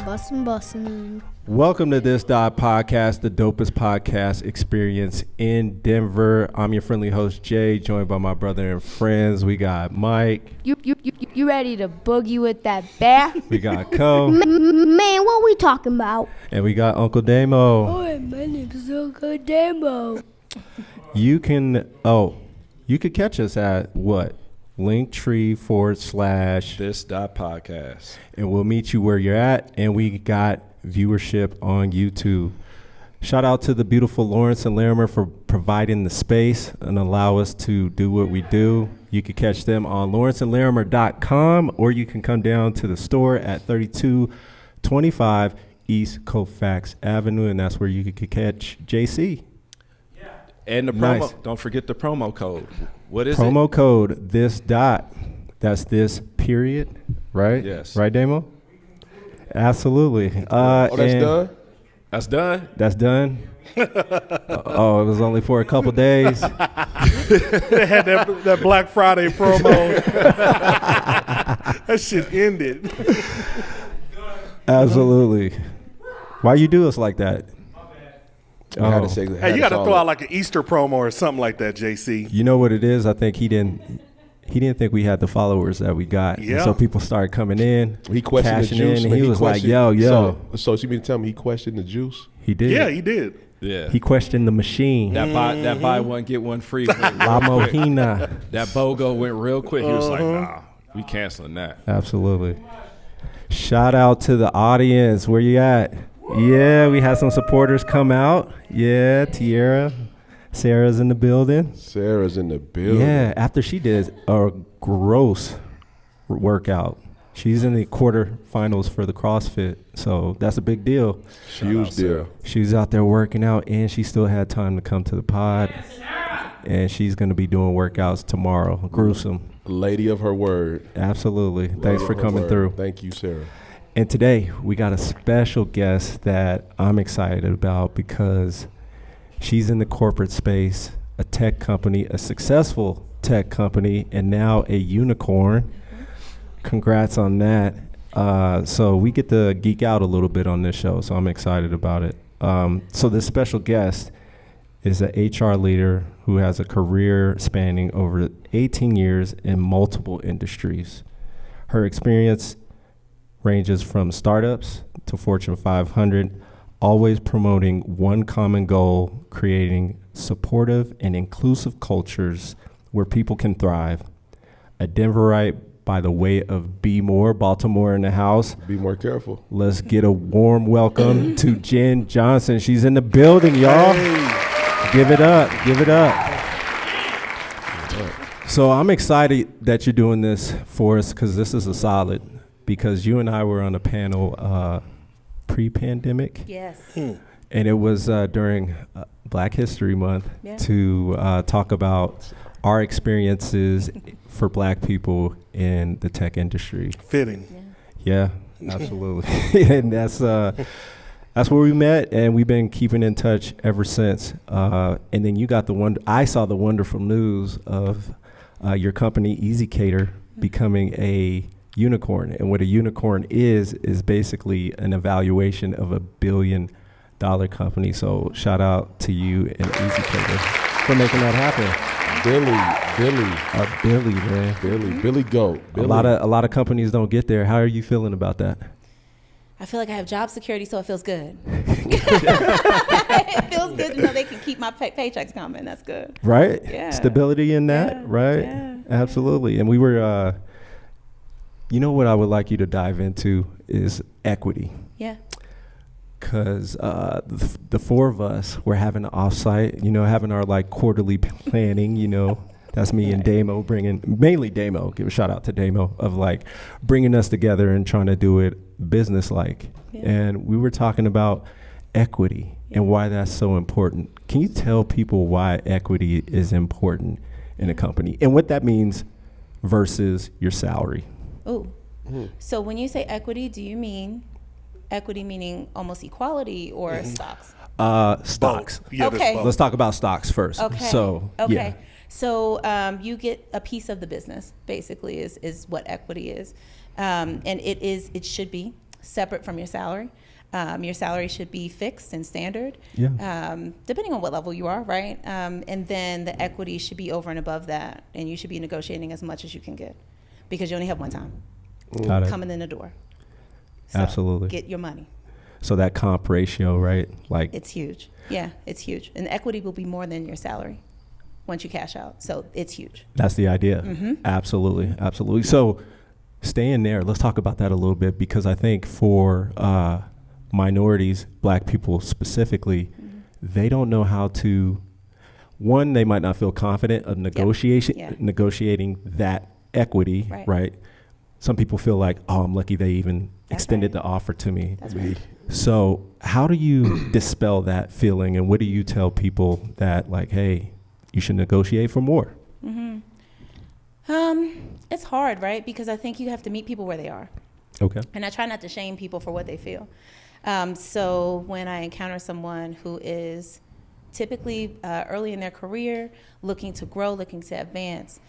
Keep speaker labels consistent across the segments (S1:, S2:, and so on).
S1: Bussin'.
S2: Welcome to this.podcast, the dopest podcast experience in Denver. I'm your friendly host, Jay, joined by my brother and friends. We got Mike.
S1: You ready to boogie with that bear?
S2: We got Co.
S1: Man, what we talking about?
S2: And we got Uncle Damo.
S1: Oh, my name is Uncle Damo.
S2: You could catch us at what? Linktree /
S3: this.podcast.
S2: And we'll meet you where you're at. And we got viewership on YouTube. Shout out to the beautiful Lawrence and Larimer for providing the space and allow us to do what we do. You can catch them on lawrenceandlarimer.com, or you can come down to the store at 3225 East Colfax Avenue, and that's where you could catch JC.
S3: And the promo, nice. Don't forget the promo code. What is
S2: promo
S3: it?
S2: Code this dot. That's this period, right?
S3: Yes.
S2: Right, Damo? Absolutely.
S3: That's done? That's done?
S2: That's done. It was only for a couple days.
S4: They had that Black Friday promo. That shit ended.
S2: Absolutely. Why you do us like that?
S4: Hey, you got to throw out like an Easter promo or something like that, JC.
S2: You know what it is? I think he didn't think we had the followers that we got.
S4: Yeah.
S2: And so people started coming in,
S5: he questioned
S2: cashing
S5: the juice,
S2: in, and he was like, yo.
S5: So you mean to tell me he questioned the juice?
S2: He did.
S4: Yeah, he did.
S3: Yeah.
S2: He questioned the machine.
S3: That buy one, get one free.
S2: La Mojina.
S3: That BOGO went real quick. He was like, nah, we canceling that.
S2: Absolutely. Shout out to the audience. Where you at? Yeah, we had some supporters come out. Yeah, Tierra. Sarah's in the building. Yeah, after she did a gross workout. She's in the quarterfinals for the CrossFit, so that's a big deal.
S5: Huge deal.
S2: She was out there working out, and she still had time to come to the pod. And she's going to be doing workouts tomorrow. Gruesome.
S5: Lady of her word.
S2: Absolutely. Thanks for coming through.
S5: Thank you, Sarah.
S2: And today, we got a special guest that I'm excited about because she's in the corporate space, a tech company, a successful tech company, and now a unicorn. Congrats on that. So we get to geek out a little bit on this show, so I'm excited about it. So this special guest is an HR leader who has a career spanning over 18 years in multiple industries. Her experience ranges from startups to Fortune 500, always promoting one common goal, creating supportive and inclusive cultures where people can thrive. A Denverite by the way of Be More, Baltimore in the house.
S5: Be more careful.
S2: Let's get a warm welcome to Jenn Johnson. She's in the building, y'all. Hey. Give it up. So I'm excited that you're doing this for us because this is a solid. Because you and I were on a panel pre-pandemic.
S6: Yes.
S2: And it was during Black History Month to talk about our experiences for Black people in the tech industry.
S4: Fitting.
S2: Yeah, absolutely. And that's where we met, and we've been keeping in touch ever since. And then you got I saw the wonderful news of your company, EZCater, becoming a unicorn. And what a unicorn is basically an evaluation of $1 billion company. So shout out to you and EZCater for making that happen.
S5: Billy,
S2: man.
S5: Billy Goat.
S2: A lot of companies don't get there. How are you feeling about that?
S6: I feel like I have job security, so it feels good. It feels good to know they can keep my paychecks coming. That's good.
S2: Right?
S6: Yeah.
S2: Stability in that, right?
S6: Yeah.
S2: Absolutely. And we were you know what I would like you to dive into is equity.
S6: Yeah.
S2: Because the four of us were having an offsite, having our quarterly planning, That's me and Damo mainly Damo, give a shout out to Damo, of bringing us together and trying to do it business-like. Yeah. And we were talking about equity and why that's so important. Can you tell people why equity is important in a company and what that means versus your salary?
S6: Oh, so when you say equity, do you mean equity meaning almost equality or stocks?
S2: Stocks.
S4: Yeah,
S6: okay.
S2: Let's talk about stocks first.
S6: Okay.
S2: So, yeah.
S6: So you get a piece of the business, basically, is what equity is. And it should be separate from your salary. Your salary should be fixed and standard, depending on what level you are, right? And then the equity should be over and above that, and you should be negotiating as much as you can get, because you only have one time coming in the door. So
S2: Absolutely.
S6: Get your money.
S2: So that comp ratio, right? Like
S6: It's huge. Yeah, it's huge. And the equity will be more than your salary once you cash out. So it's huge.
S2: That's the idea. Absolutely. Absolutely. So staying there, let's talk about that a little bit, because I think for minorities, Black people specifically, they don't know how to, one, they might not feel confident of negotiating that equity, right? Some people feel like, oh, I'm lucky they even extended the offer to me.
S6: That's right.
S2: So how do you dispel that feeling, and what do you tell people that, like, hey, you should negotiate for more?
S6: It's hard, right? Because I think you have to meet people where they are.
S2: Okay.
S6: And I try not to shame people for what they feel. So when I encounter someone who is typically early in their career, looking to grow, looking to advance,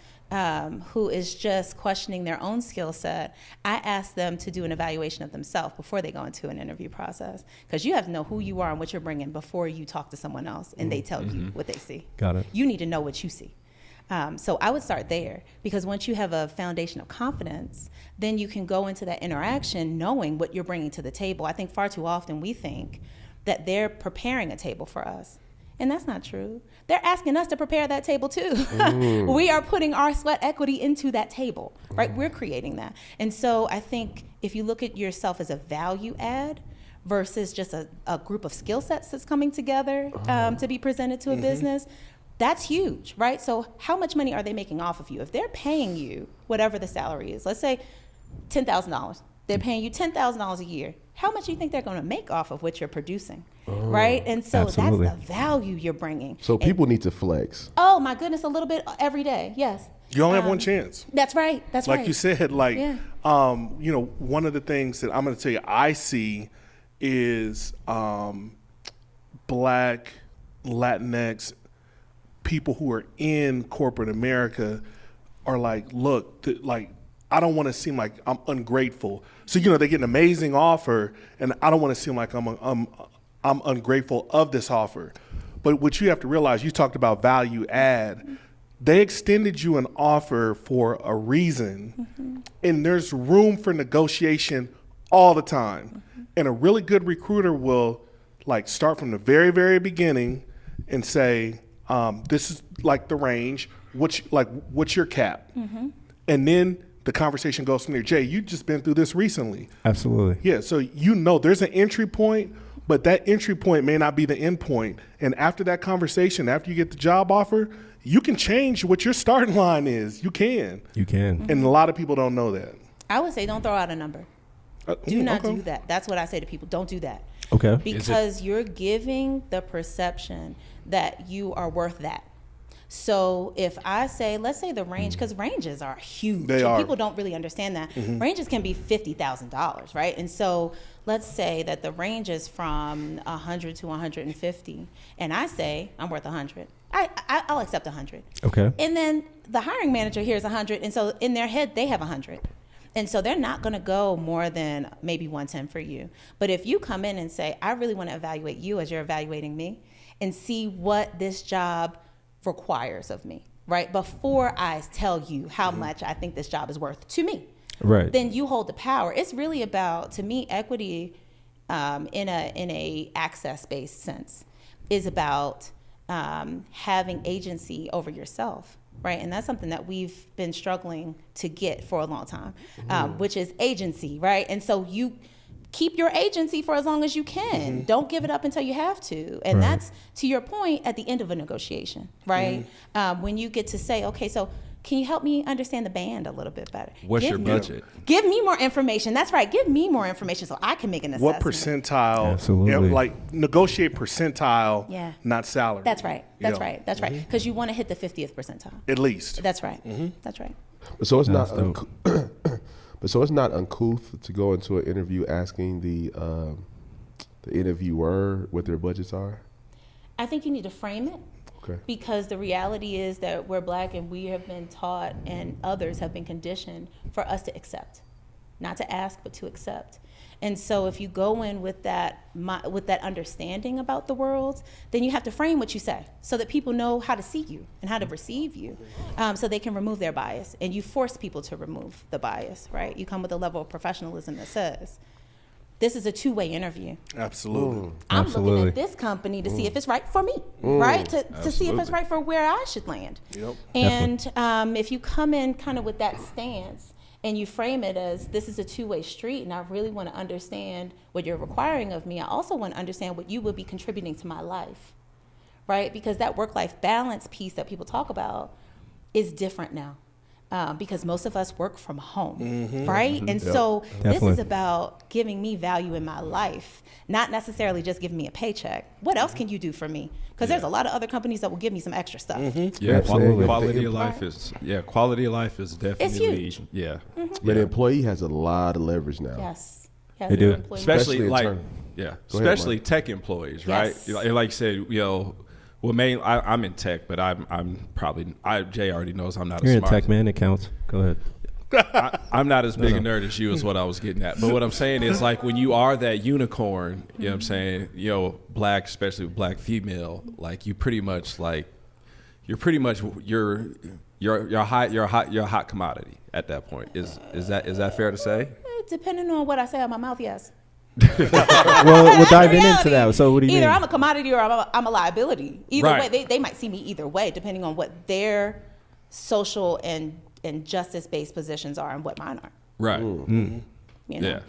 S6: who is just questioning their own skill set, I ask them to do an evaluation of themselves before they go into an interview process. Because you have to know who you are and what you're bringing before you talk to someone else and they tell you what they see.
S2: Got it.
S6: You need to know what you see. So I would start there, because once you have a foundation of confidence, then you can go into that interaction knowing what you're bringing to the table. I think far too often we think that they're preparing a table for us. And that's not true. They're asking us to prepare that table too. We are putting our sweat equity into that table, right? We're creating that. And so I think if you look at yourself as a value add versus just a group of skill sets that's coming together to be presented to a business, that's huge, right? So how much money are they making off of you? If they're paying you whatever the salary is, let's say $10,000. They're paying you $10,000 a year. How much do you think they're going to make off of what you're producing, right? And so
S2: Absolutely.
S6: that's the value you're bringing.
S5: So people need to flex.
S6: Oh my goodness, a little bit every day, yes.
S4: You only have one chance.
S6: That's right, that's right.
S4: Like you said, like, one of the things that I'm going to tell you I see is Black, Latinx, people who are in corporate America are like, look, I don't want to seem like I'm ungrateful. So, they get an amazing offer, and I don't want to seem like I'm ungrateful of this offer. But what you have to realize, you talked about value add. They extended you an offer for a reason, and there's room for negotiation all the time. And a really good recruiter will start from the very, very beginning and say, this is the range. What's your cap? And then the conversation goes from there. Jay, you've just been through this recently.
S2: Absolutely.
S4: Yeah, so there's an entry point, but that entry point may not be the end point. And after that conversation, after you get the job offer, you can change what your starting line is. You can.
S2: You can.
S4: And a lot of people don't know that.
S6: I would say don't throw out a number. Do not do that. That's what I say to people. Don't do that.
S2: Okay.
S6: Because you're giving the perception that you are worth that. So if I say, let's say the range, because ranges are huge.
S4: They are.
S6: People don't really understand that. Ranges can be $50,000, right? And so let's say that the range is from 100 to 150, and I say I'm worth 100. I'll accept 100.
S2: Okay.
S6: And then the hiring manager hears 100, and so in their head they have 100. And so they're not going to go more than maybe 110 for you. But if you come in and say, I really want to evaluate you as you're evaluating me and see what this job requires of me, right? Before I tell you how much I think this job is worth to me,
S2: right?
S6: Then you hold the power. It's really about, to me, equity in a access-based sense is about having agency over yourself. Right, and that's something that we've been struggling to get for a long time, which is agency, right? And so you keep your agency for as long as you can. Don't give it up until you have to. And that's, to your point, at the end of a negotiation, right? When you get to say, okay, so can you help me understand the band a little bit better?
S3: What's your budget?
S6: Give me more information. That's right. Give me more information so I can make an assessment.
S4: What percentile?
S2: Absolutely.
S4: Negotiate percentile, not salary.
S6: That's right. That's right. That's right. Because you want to hit the 50th percentile.
S4: At least.
S6: That's right. That's right.
S5: So it's not so it's not uncouth to go into an interview asking the interviewer what their budgets are?
S6: I think you need to frame it.
S5: Okay.
S6: Because the reality is that we're Black and we have been taught and others have been conditioned for us to accept. Not to ask, but to accept. And so if you go in with that understanding about the world, then you have to frame what you say so that people know how to see you and how to receive you, so they can remove their bias. And you force people to remove the bias, right? You come with a level of professionalism that says, this is a two-way interview.
S4: Absolutely.
S6: I'm looking at this company to see if it's right for me, right? To see if it's right for where I should land.
S4: Yep.
S6: And if you come in kind of with that stance and you frame it as this is a two-way street and I really want to understand what you're requiring of me, I also want to understand what you would be contributing to my life, right? Because that work-life balance piece that people talk about is different now. Because most of us work from home, right? And so this is about giving me value in my life, not necessarily just giving me a paycheck. What else can you do for me? Because there's a lot of other companies that will give me some extra stuff.
S3: Yeah,
S2: Absolutely.
S3: quality of life is definitely
S5: But the employee has a lot of leverage now.
S6: Yes.
S2: They do.
S3: especially
S5: in
S3: like
S5: turn.
S3: especially
S5: Mike.
S3: tech employees, right?
S6: Yes.
S3: Like you said, well, I'm in tech, but I'm probably Jay already knows I'm not
S2: You're
S3: a
S2: in
S3: smart.
S2: tech, man. It counts. Go ahead.
S3: I'm not as big a nerd as you is what I was getting at. But what I'm saying is like when you are that unicorn, you know what I'm saying, black, especially black female, like you're a hot commodity at that point. Is that fair to say?
S6: Depending on what I say out of my mouth, yes.
S2: Well, we're diving into that. So what do you mean?
S6: Either I'm a commodity or I'm a liability. Either
S3: Right.
S6: way, they might see me either way, depending on what their social and justice-based positions are and what mine are.
S3: Right.
S6: You know?
S3: Yeah.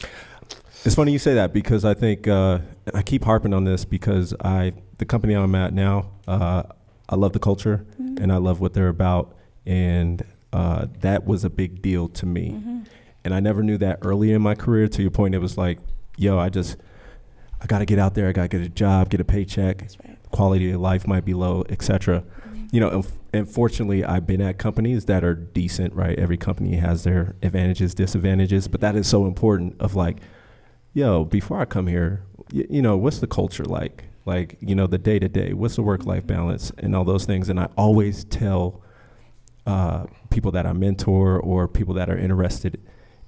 S2: It's funny you say that because I think I keep harping on this because the company I'm at now, I love the culture and I love what they're about, and that was a big deal to me. And I never knew that early in my career. To your point, it was like, yo, I got to get out there. I got to get a job, get a paycheck.
S6: That's right.
S2: Quality of life might be low, etc. And fortunately, I've been at companies that are decent, right? Every company has their advantages, disadvantages, but that is so important of like, yo, before I come here, what's the culture like? Like, the day to day, what's the work-life balance and all those things. And I always tell people that I mentor or people that are interested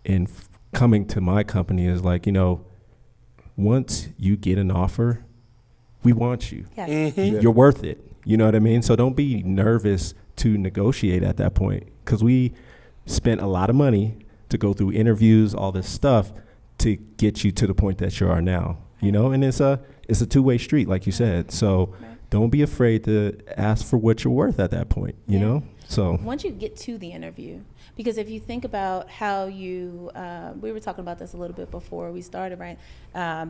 S2: in coming to my company is like, once you get an offer, we want you.
S6: Yes.
S2: You're worth it. You know what I mean? So don't be nervous to negotiate at that point, because we spent a lot of money to go through interviews, all this stuff to get you to the point that you are now, and it's a two-way street, like you said. So don't be afraid to ask for what you're worth at that point, you know? So
S6: once you get to the interview, because if you think about how you, we were talking about this a little bit before we started, right?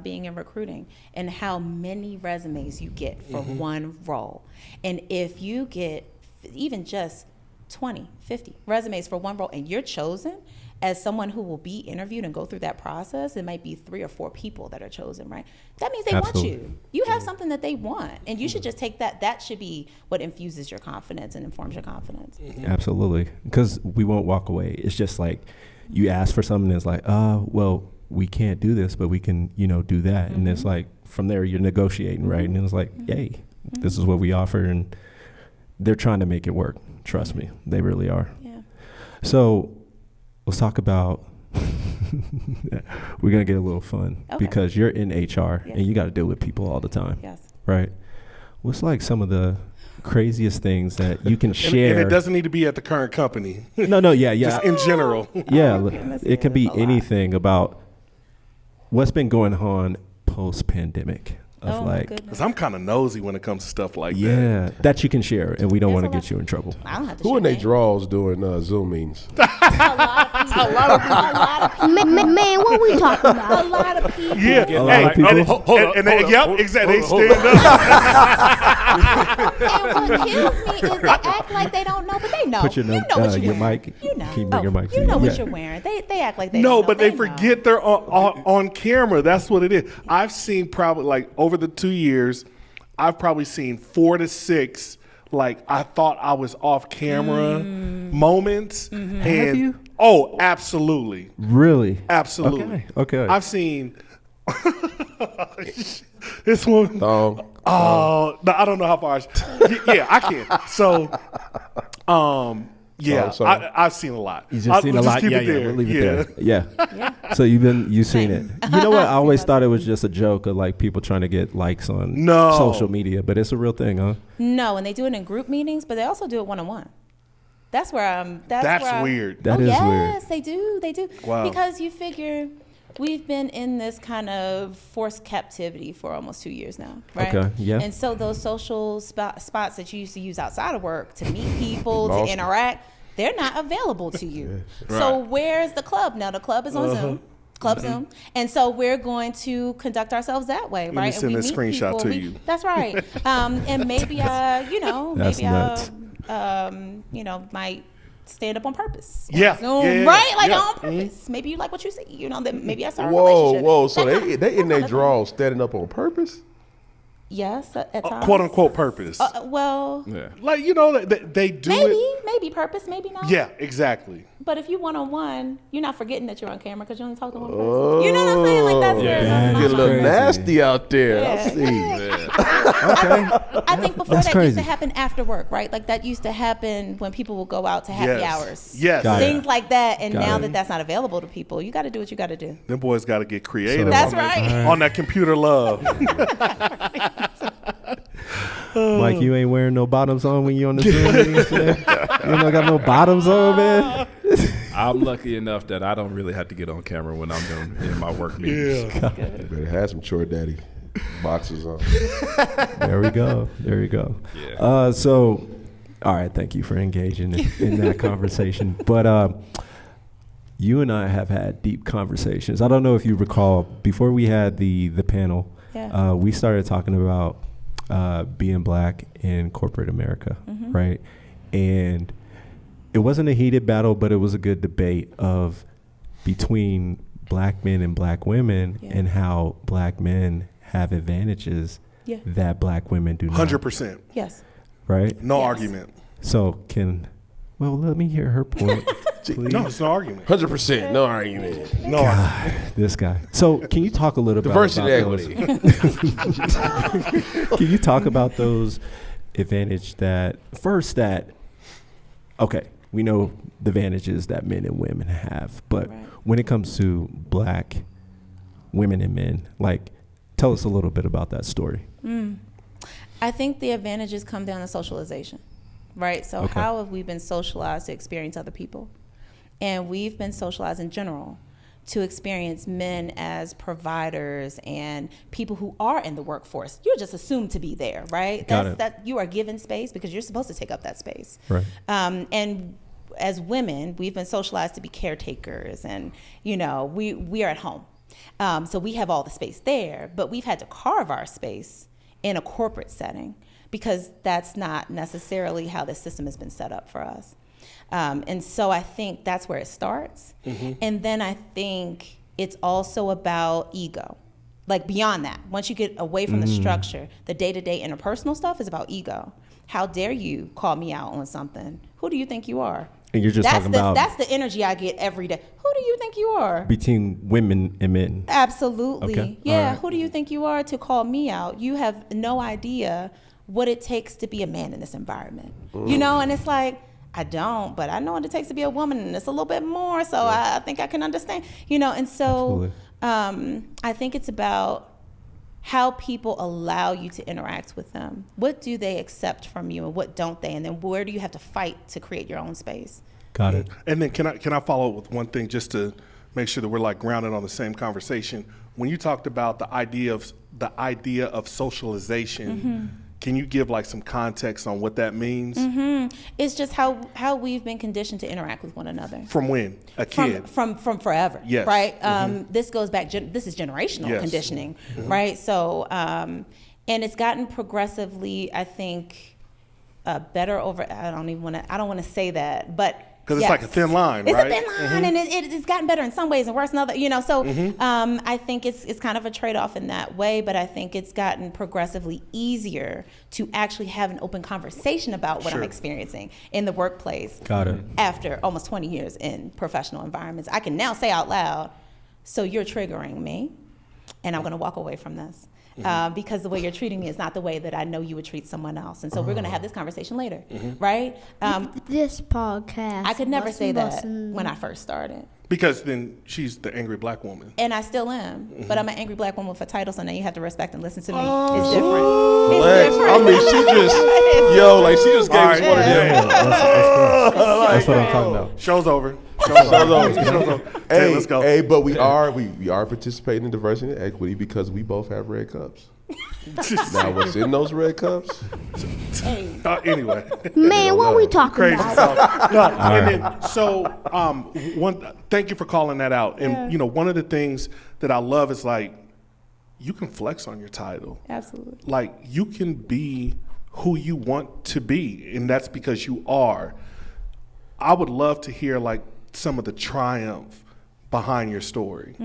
S6: Being in recruiting and how many resumes you get for one role. And if you get even just 20, 50 resumes for one role and you're chosen as someone who will be interviewed and go through that process, it might be 3 or 4 people that are chosen, right? That means they
S2: Absolutely.
S6: want you. You have something that they want, and you should just take that. That should be what infuses your confidence and informs your confidence.
S2: absolutely, because we won't walk away. It's just like you ask for something, it's like, well, we can't do this, but we can, do that. And it's like from there you're negotiating, right? And it's like, yay, this is what we offer, and they're trying to make it work. Trust me, they really are.
S6: Yeah.
S2: So let's talk about, we're going to get a little fun because you're in HR and you got to deal with people all the time,
S6: Yes.
S2: right? What's like some of the craziest things that you can share?
S4: And it doesn't need to be at the current company.
S2: No, yeah.
S4: Just in general.
S2: Yeah,
S6: goodness,
S2: it can be
S6: that's a lot.
S2: anything about what's been going on post-pandemic. Of
S6: Oh my
S2: like,
S6: goodness.
S4: Because I'm kind of nosy when it comes to stuff like that.
S2: yeah, that you can share, and we don't
S6: There's
S2: want
S6: a
S2: to
S6: lot.
S2: get you in trouble.
S6: I don't have to
S5: Who
S6: share
S5: in their
S6: names.
S5: draws doing Zoom meetings?
S6: A lot of people.
S1: Man, what we talking about?
S6: A lot of people.
S4: Yeah,
S2: A lot of people.
S4: Exactly. They stand up.
S6: And what kills me is they act like they don't know, but they know.
S2: Put your
S6: you know what you're
S2: your
S6: wearing.
S2: mic.
S6: You know.
S2: Can you bring your mic to
S6: You
S2: you?
S6: know what
S2: Yeah.
S6: you're wearing. They act like they
S4: No,
S6: don't know.
S4: but they
S6: know.
S4: forget they're on camera. That's what it is. I've seen probably like over the 2 years, I've probably seen 4 to 6 like I thought I was off camera moments.
S2: Have you?
S4: Oh, absolutely.
S2: Really?
S4: Absolutely.
S2: Okay.
S4: I've seen this one.
S5: Thong.
S4: Oh, no, I don't know how far. Yeah, I can. So, Yeah,
S5: So-
S4: I've seen a lot.
S2: You just seen a
S4: we'll
S2: lot.
S4: keep
S2: Yeah,
S4: it
S2: yeah.
S4: there.
S2: We'll leave it there. Yeah.
S6: Yeah.
S2: So you've seen it.
S6: Same.
S2: You know what? I always thought it was just a joke of like people trying to get likes on
S4: No.
S2: social media, but it's a real thing, huh?
S6: No, and they do it in group meetings, but they also do it one-on-one. That's where I'm.
S4: That's
S6: where
S4: weird.
S2: That
S6: oh,
S2: is
S6: yes,
S2: weird.
S6: they do. They do.
S4: Wow.
S6: Because you figure we've been in this kind of forced captivity for almost 2 years now, right?
S2: Okay, yeah.
S6: And so those social spots that you used to use outside of work to meet people,
S5: Lost
S6: to
S5: them.
S6: interact, they're not available to you. So
S3: Right.
S6: where's the club? Now the club is on Zoom. Club Zoom. And so we're going to conduct ourselves that way,
S4: me
S6: right?
S4: send
S6: and we
S4: this
S6: meet
S4: screenshot
S6: people.
S4: to you.
S6: That's right. And maybe
S2: That's nuts.
S6: might stand up on purpose.
S4: Yeah,
S6: Zoom,
S4: yeah,
S6: right? Like
S4: yeah.
S6: on purpose. Maybe you like what you see. Then maybe I start a
S5: Whoa,
S6: relationship.
S5: whoa. So
S6: That kind-
S5: they in
S6: that
S5: their
S6: kind of
S5: draws standing up on purpose?
S6: thing. Yes, at times.
S4: Quote unquote purpose.
S6: Well,
S3: Yeah.
S4: Like, they do it.
S6: maybe purpose, maybe not.
S4: Yeah, exactly.
S6: But if you one-on-one, you're not forgetting that you're on camera because you only talk to one person. You know what I'm saying? Like that's where
S2: That
S6: my
S2: is
S5: Get a little
S2: crazy.
S5: nasty out there.
S6: Yeah.
S5: I see.
S2: Okay.
S6: I think before
S2: That's
S6: that
S2: crazy.
S6: used to happen after work, right? Like that used to happen when people would go out to happy
S4: Yes.
S6: hours.
S4: Yes.
S2: Got it.
S6: Things like that. And
S2: Got
S6: now
S2: it.
S6: that that's not available to people, you got to do what you got to do.
S4: Them boys got to get creative.
S6: That's
S4: on that-
S6: right.
S4: on that computer love.
S2: Mike, you ain't wearing no bottoms on when you on the Zoom meetings today? You don't got no bottoms on, man?
S3: I'm lucky enough that I don't really have to get on camera when I'm doing in my work meetings.
S4: Yeah.
S5: You better have some Chore Daddy boxers on.
S2: There we go. There we go.
S3: Yeah.
S2: So, all right, thank you for engaging in that conversation. But you and I have had deep conversations. I don't know if you recall, before we had the panel,
S6: Yeah.
S2: we started talking about being black in corporate America, right? And it wasn't a heated battle, but it was a good debate of between black men and black women
S6: Yeah.
S2: and how black men have advantages
S6: Yeah.
S2: that black women do not.
S4: 100%.
S6: Yes.
S2: Right?
S4: No
S6: Yes.
S4: argument.
S2: So let me hear her point, please.
S4: No, it's no argument.
S5: 100%. No argument.
S4: No argument.
S2: This guy. So can you talk a little bit
S5: Diversity
S2: about
S5: and
S2: those?
S5: equity.
S2: Can you talk about those advantage okay, we know the advantages that men and women have, but
S6: Right.
S2: when it comes to black women and men, like, tell us a little bit about that story.
S6: I think the advantages come down to socialization, right? So
S2: Okay.
S6: how have we been socialized to experience other people? And we've been socialized in general to experience men as providers and people who are in the workforce. You're just assumed to be there, right?
S2: Got it.
S6: That you are given space because you're supposed to take up that space.
S2: Right.
S6: And as women, we've been socialized to be caretakers, and we are at home, so we have all the space there. But we've had to carve our space in a corporate setting because that's not necessarily how the system has been set up for us. And so I think that's where it starts. And then I think it's also about ego. Like beyond that, once you get away from the structure, the day-to-day interpersonal stuff is about ego. How dare you call me out on something? Who do you think you are?
S2: And you're just talking about
S6: that's the energy I get every day. Who do you think you are?
S2: between women and men.
S6: Absolutely.
S2: Okay.
S6: Yeah.
S2: All right.
S6: Who do you think you are to call me out? You have no idea what it takes to be a man in this environment. And it's like, I don't, but I know what it takes to be a woman, and it's a little bit more, so I think I can understand. And so I think it's about how people allow you to interact with them. What do they accept from you and what don't they? And then where do you have to fight to create your own space?
S2: Got it.
S4: And then can I follow up with one thing just to make sure that we're like grounded on the same conversation? When you talked about the idea of socialization, can you give like some context on what that means?
S6: It's just how we've been conditioned to interact with one another.
S4: From when? A kid?
S6: From forever.
S4: Yes.
S6: Right? This goes back, this is generational
S4: Yes.
S6: conditioning, right? So, and it's gotten progressively, I think, better over, I don't want to say that, but
S4: Because it's like a thin line, right?
S6: It's a thin line, and it's gotten better in some ways and worse in other. So I think it's kind of a trade-off in that way, but I think it's gotten progressively easier to actually have an open conversation about what I'm experiencing in the workplace.
S2: Got it.
S6: After almost 20 years in professional environments, I can now say out loud, "So you're triggering me." and I'm going to walk away from this. Because the way you're treating me is not the way that I know you would treat someone else. And so we're going to have this conversation later, right?
S1: This podcast.
S6: I could never say that
S1: bussin'.
S6: when I first started.
S4: Because then she's the angry black woman.
S6: And I still am. But I'm an angry black woman with a title, so now you have to respect and listen to me.
S4: Oh.
S6: It's different.
S5: Flex.
S6: It's different.
S5: I mean, she just gave us one of them.
S2: That's what I'm talking about.
S4: Show's over.
S5: Show's over.
S4: Hey, let's go.
S5: Hey, but we are participating in diversity and equity because we both have red cups. Now, what's in those red cups?
S6: Hey.
S4: Anyway.
S1: Man, what we talking
S4: Crazy
S1: about?
S4: stuff. No, and then, so, thank you for calling that out. And, one of the things that I love is like, you can flex on your title.
S6: Absolutely.
S4: Like, you can be who you want to be, and that's because you are. I would love to hear, like, some of the triumph behind your story.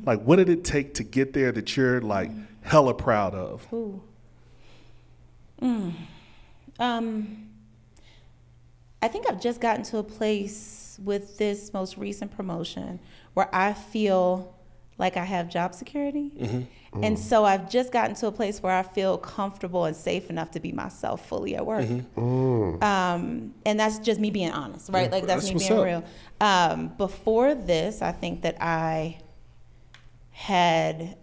S4: Like, what did it take to get there that you're, like, hella proud of?
S6: Ooh. I think I've just gotten to a place with this most recent promotion where I feel like I have job security. And so I've just gotten to a place where I feel comfortable and safe enough to be myself fully at work. And that's just me being honest, right? Like that's me being real. Before this, I think that I had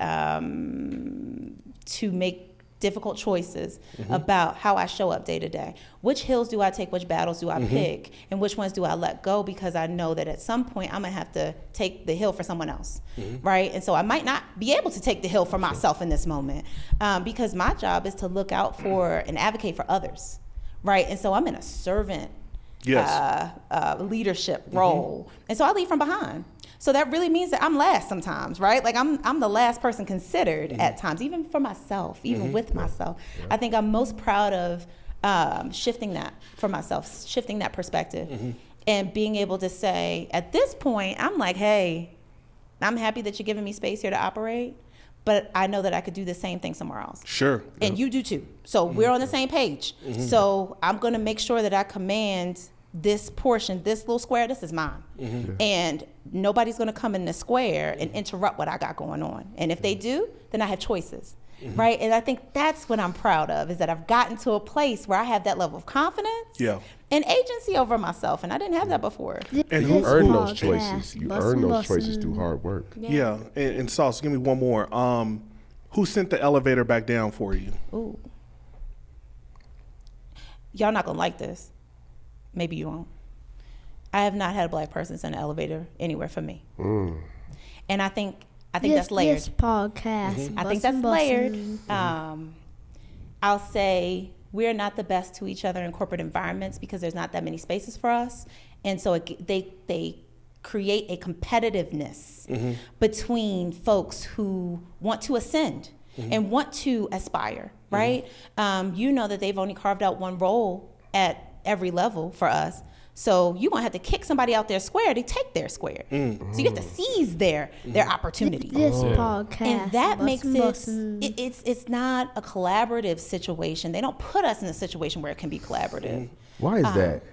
S6: to make difficult choices about how I show up day to day. Which hills do I take? Which battles do I pick? And which ones do I let go? Because I know that at some point I'm gonna have to take the hill for someone else, right? And so I might not be able to take the hill for myself in this moment because my job is to look out for and advocate for others, right? And so I'm in a servant leadership role. And so I lead from behind. So that really means that I'm last sometimes, right? Like I'm the last person considered at times, even for myself, even with myself. I think I'm most proud of shifting that for myself, shifting that perspective and being able to say, at this point, I'm like, hey, I'm happy that you're giving me space here to operate, but I know that I could do the same thing somewhere else.
S4: Sure.
S6: And you do too. So we're on the same page. So I'm gonna make sure that I command this portion, this little square, this is mine. And nobody's gonna come in the square and interrupt what I got going on. And if they do, then I have choices, right? And I think that's what I'm proud of, is that I've gotten to a place where I have that level of confidence and agency over myself. And I didn't have that before.
S4: And
S5: You
S4: who
S5: earn those choices. You earn those choices through hard work.
S4: Yeah. And Sauce, give me one more. Who sent the elevator back down for you?
S6: Ooh. Y'all not gonna like this. Maybe you won't. I have not had a black person send an elevator anywhere for me. And I think that's layered.
S1: This podcast.
S6: I think that's layered. I'll say we're not the best to each other in corporate environments because there's not that many spaces for us. And so they create a competitiveness between folks who want to ascend and want to aspire, right? You know that they've only carved out one role at every level for us. So you're gonna have to kick somebody out their square to take their square. So you have to seize their opportunity.
S1: This podcast.
S6: And that makes it's not a collaborative situation. They don't put us in a situation where it can be collaborative.
S5: Why is that?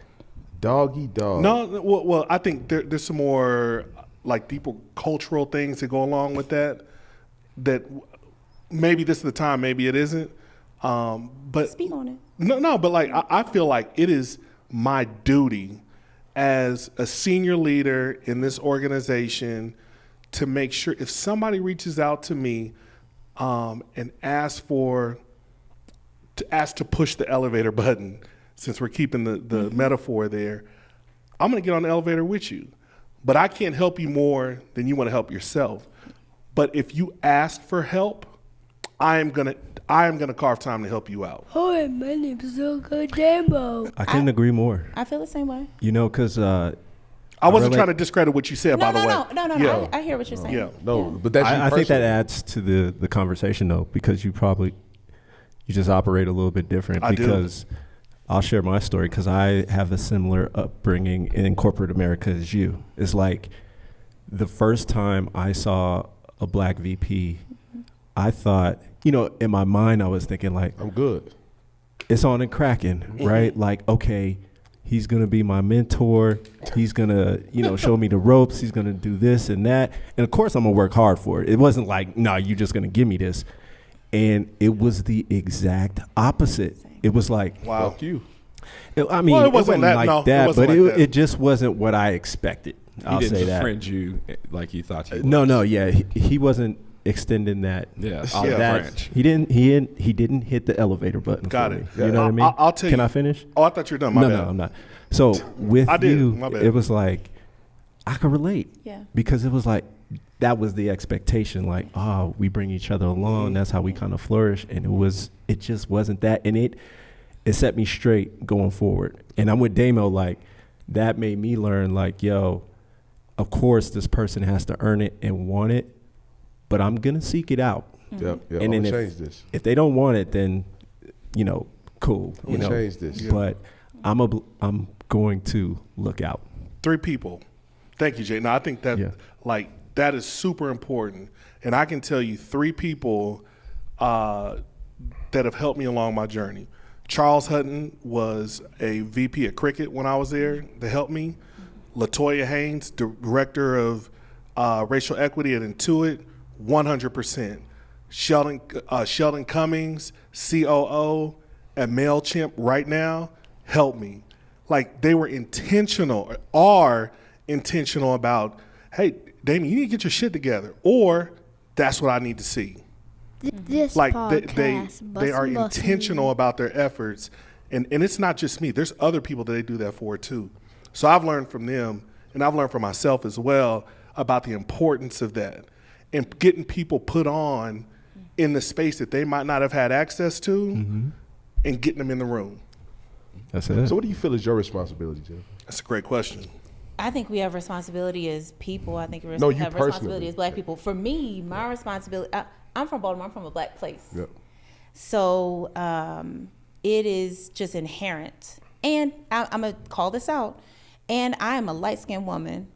S5: Dog eat dog.
S4: No, well, I think there's some more like deeper cultural things that go along with that. That maybe this is the time, maybe it isn't. But
S6: Speak on it.
S4: No, but like I feel like it is my duty as a senior leader in this organization to make sure if somebody reaches out to me and asks to push the elevator button, since we're keeping the metaphor there, I'm gonna get on the elevator with you. But I can't help you more than you want to help yourself. But if you ask for help, I am gonna carve time to help you out.
S1: Hi, my name is Damo.
S2: I couldn't agree more.
S6: I feel the same way.
S2: You know, because
S4: I wasn't trying to discredit what you said, by the way.
S6: No.
S4: Yeah.
S6: I hear what you're saying.
S4: Yeah.
S5: No, but that's
S2: I think that adds to the conversation though, because you just operate a little bit different.
S4: I do.
S2: Because I'll share my story because I have a similar upbringing in corporate America as you. It's like the first time I saw a black VP, I thought, in my mind I was thinking like,
S5: I'm good.
S2: it's on and cracking, right? Like, okay, he's going to be my mentor. He's going to, show me the ropes. He's going to do this and that. And of course, I'm going to work hard for it. It wasn't like, no, you're just going to give me this. And it was the exact opposite. It was like,
S4: Wow.
S5: Fuck you.
S2: it wasn't
S4: it
S2: like that,
S4: wasn't
S2: but
S4: like that.
S2: it just wasn't what I expected. I'll
S3: he didn't
S2: say that.
S3: befriend you like you thought you
S2: No, yeah, he wasn't extending that.
S3: Yeah,
S4: olive
S3: branch.
S2: He didn't hit the elevator button.
S4: Got
S2: for
S4: it.
S2: me. You know what I mean?
S4: I'll tell you.
S2: Can I finish?
S4: Oh, I thought you were done. My bad.
S2: No, I'm not. So with
S4: I did.
S2: you,
S4: My bad.
S2: it was like I could relate.
S6: Yeah.
S2: Because it was like that was the expectation. Like, we bring each other along. That's how we kind of flourish. And it just wasn't that. And it set me straight going forward. And I'm with Damo. Like that made me learn. Like, yo, of course, this person has to earn it and want it, but I'm gonna seek it out.
S5: Yep.
S2: And
S5: I'm
S2: then
S5: gonna change this.
S2: If they don't want it, then cool.
S5: I'm gonna change this.
S2: But I'm going to look out.
S4: 3 people. Thank you, Jay. Now, I think that that is super important. And I can tell you 3 people that have helped me along my journey. Charles Hutton was a VP at Cricket when I was there to help me. LaToya Haynes, Director of Racial Equity at Intuit, 100%. Sheldon Cummings, COO at MailChimp right now, help me. Like they were intentional, are intentional about, hey, Damien, you need to get your shit together, or that's what I need to see.
S1: This
S4: Like
S1: podcast,
S4: they are
S1: Bust
S4: intentional about their efforts, and it's not just me. There's other people that they do that for too. So I've learned from them, and I've learned from myself as well about the importance of that and getting people put on in the space that they might not have had access to, and getting them in the room.
S2: That's it.
S5: So what do you feel is your responsibility, Jeff?
S4: That's a great question.
S6: I think we have responsibility as people. I think we
S5: No, you
S6: have
S5: personally.
S6: responsibility as Black people. For me, my responsibility, I'm from Baltimore. I'm from a Black place.
S5: Yep.
S6: So it is just inherent. And I'm going to call this out. And I am a light-skinned woman.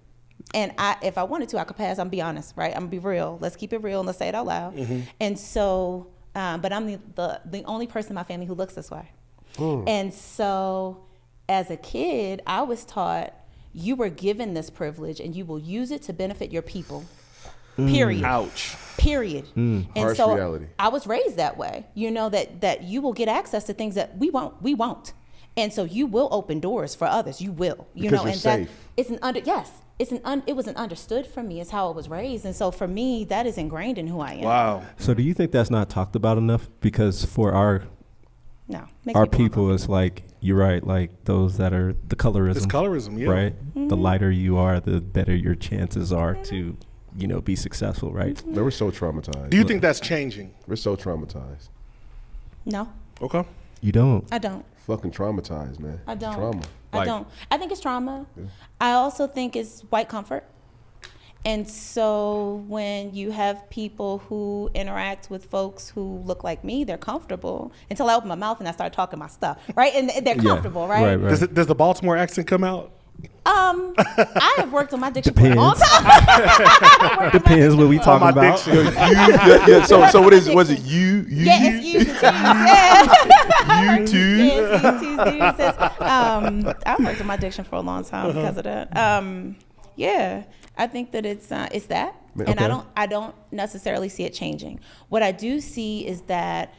S6: And if I wanted to, I could pass. I'm be honest, right? I'm going to be real. Let's keep it real and let's say it out loud. And so, but I'm the only person in my family who looks this way. And so as a kid, I was taught you were given this privilege and you will use it to benefit your people. Period.
S4: Ouch.
S6: Period. And
S5: Harsh
S6: so
S5: reality.
S6: I was raised that way. You know that you will get access to things that we won't. And so you will open doors for others. You will. You
S5: Because
S6: know,
S5: you're
S6: and
S5: safe.
S6: it was an understood for me. It's how I was raised. And so for me, that is ingrained in who I am.
S4: Wow.
S2: So do you think that's not talked about enough? Because for our people, it's like, you're right, like those that are the colorism.
S4: It's colorism, yeah.
S2: Right? The lighter you are, the better your chances are to, be successful, right?
S5: We're so traumatized.
S4: Do you think that's changing?
S5: We're so traumatized.
S6: No,
S4: Okay.
S2: You don't.
S6: I don't.
S5: Fucking traumatized, man.
S6: I don't.
S5: Trauma.
S6: I don't. I think it's trauma. Yeah. I also think it's white comfort. And so when you have people who interact with folks who look like me, they're comfortable until I open my mouth and I start talking my stuff, right? And they're comfortable, right?
S4: Does the Baltimore accent come out?
S6: I have worked on my diction for a long time.
S2: Depends what we talking about.
S5: So was it you?
S6: Yeah, it's you too. I've worked on my diction for a long time because of that. Yeah, I think that it's that, and I don't necessarily see it changing. What I do see is that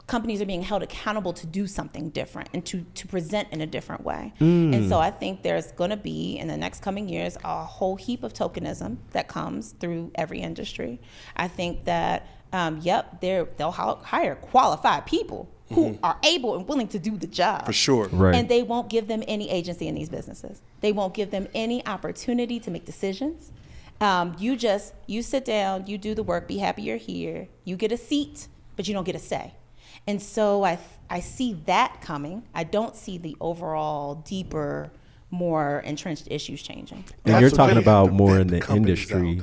S6: companies are being held accountable to do something different and to present in a different way. And so I think there's going to be, in the next coming years, a whole heap of tokenism that comes through every industry. I think that, they'll hire qualified people who are able and willing to do the job.
S4: For sure.
S2: Right.
S6: And they won't give them any agency in these businesses. They won't give them any opportunity to make decisions. You sit down, you do the work, be happy you're here. You get a seat, but you don't get a say. And so I see that coming. I don't see the overall deeper, more entrenched issues changing.
S2: And you're talking about more in the industry,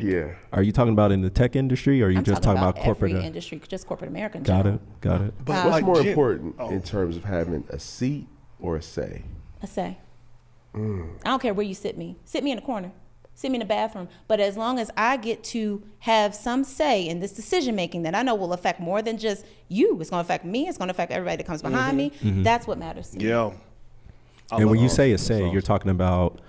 S5: Yeah.
S2: Are you talking about in the tech industry, or are you just talking about corporate?
S6: Every industry, just corporate America.
S2: Got it.
S4: But
S5: What's more important in terms of having a seat or a say?
S6: A say. I don't care where you sit me. Sit me in the corner. Sit me in the bathroom. But as long as I get to have some say in this decision making that I know will affect more than just you, it's going to affect me, it's going to affect everybody that comes behind me. That's what matters to me.
S4: Yeah.
S2: And when you say a
S4: That's
S2: say,
S4: awesome.
S2: you're talking about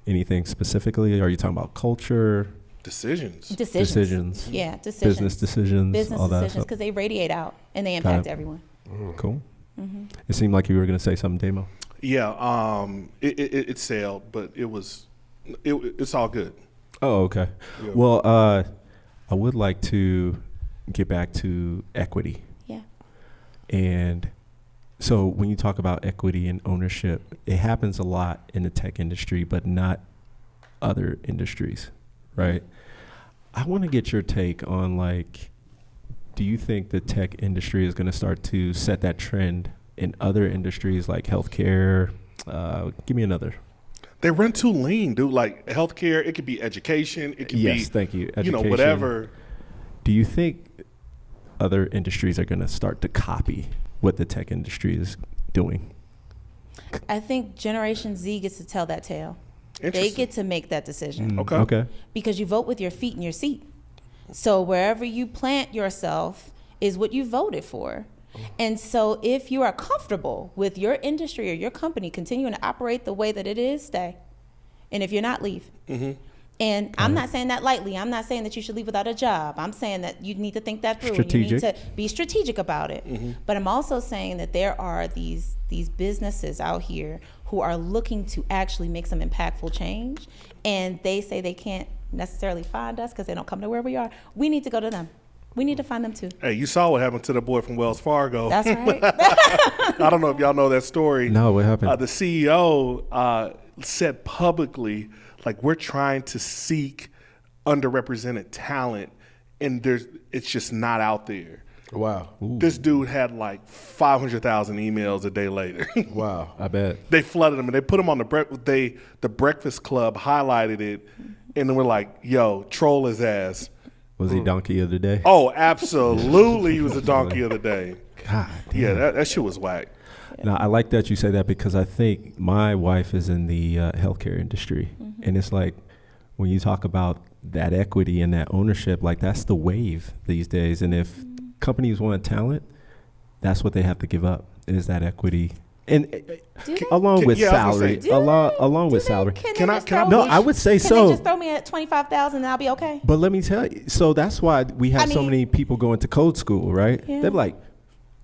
S2: anything specifically? Or are you talking about culture,
S4: Decisions.
S2: decisions,
S6: Yeah, decisions.
S2: business decisions,
S6: Business
S2: all that
S6: decisions,
S2: stuff?
S6: because they radiate out and they
S2: Got
S6: impact
S2: it.
S6: everyone.
S2: Cool. It seemed like you were going to say something, Damo.
S4: Yeah, it sailed, but it's all good.
S2: Oh, okay.
S4: Yeah.
S2: Well, I would like to get back to equity.
S6: Yeah.
S2: And so when you talk about equity and ownership, it happens a lot in the tech industry, but not other industries, right? I want to get your take on, like, do you think the tech industry is going to start to set that trend in other industries like healthcare? Give me another.
S4: They run too lean, dude. Like healthcare, it could be education, it could be
S2: Thank you. Education.
S4: whatever.
S2: Do you think other industries are going to start to copy what the tech industry is doing?
S6: I think Generation Z gets to tell that tale. They
S4: Interesting.
S6: get to make that decision
S4: Okay.
S2: Okay.
S6: because you vote with your feet in your seat. So wherever you plant yourself is what you voted for. And so if you are comfortable with your industry or your company continuing to operate the way that it is, stay. And if you're not, leave. And I'm not saying that lightly. I'm not saying that you should leave without a job. I'm saying that you need to think that through. And you need to be strategic about it. But I'm also saying that there are these businesses out here who are looking to actually make some impactful change. And they say they can't necessarily find us because they don't come to where we are. We need to go to them. We need to find them too.
S4: Hey, you saw what happened to the boy from Wells Fargo.
S6: That's right.
S4: I don't know if y'all know that story.
S2: No, what happened?
S4: The CEO said publicly, like, we're trying to seek underrepresented talent, and it's just not out there.
S5: Wow.
S4: This dude had like 500,000 emails a day later.
S5: Wow.
S2: I bet.
S4: They flooded him and they put him on the Breakfast Club highlighted it, and then we're like, yo, troll his ass.
S2: Was he donkey of the day?
S4: Oh, absolutely, he was a donkey of the day.
S2: God damn.
S4: Yeah, that shit was whack.
S2: Now, I like that you say that because I think my wife is in the healthcare industry. And it's like when you talk about that equity and that ownership, like that's the wave these days. And if companies want talent, that's what they have to give up is that equity. And along with
S4: yeah, I was
S2: salary,
S4: gonna say,
S2: along with salary.
S4: Can I
S2: No, I would say
S6: Can
S2: so.
S6: they just throw me at 25,000 and I'll be okay?
S2: But let me tell you, so that's why we have so
S6: mean-
S2: many people going to code school, right?
S6: Yeah.
S2: They're like,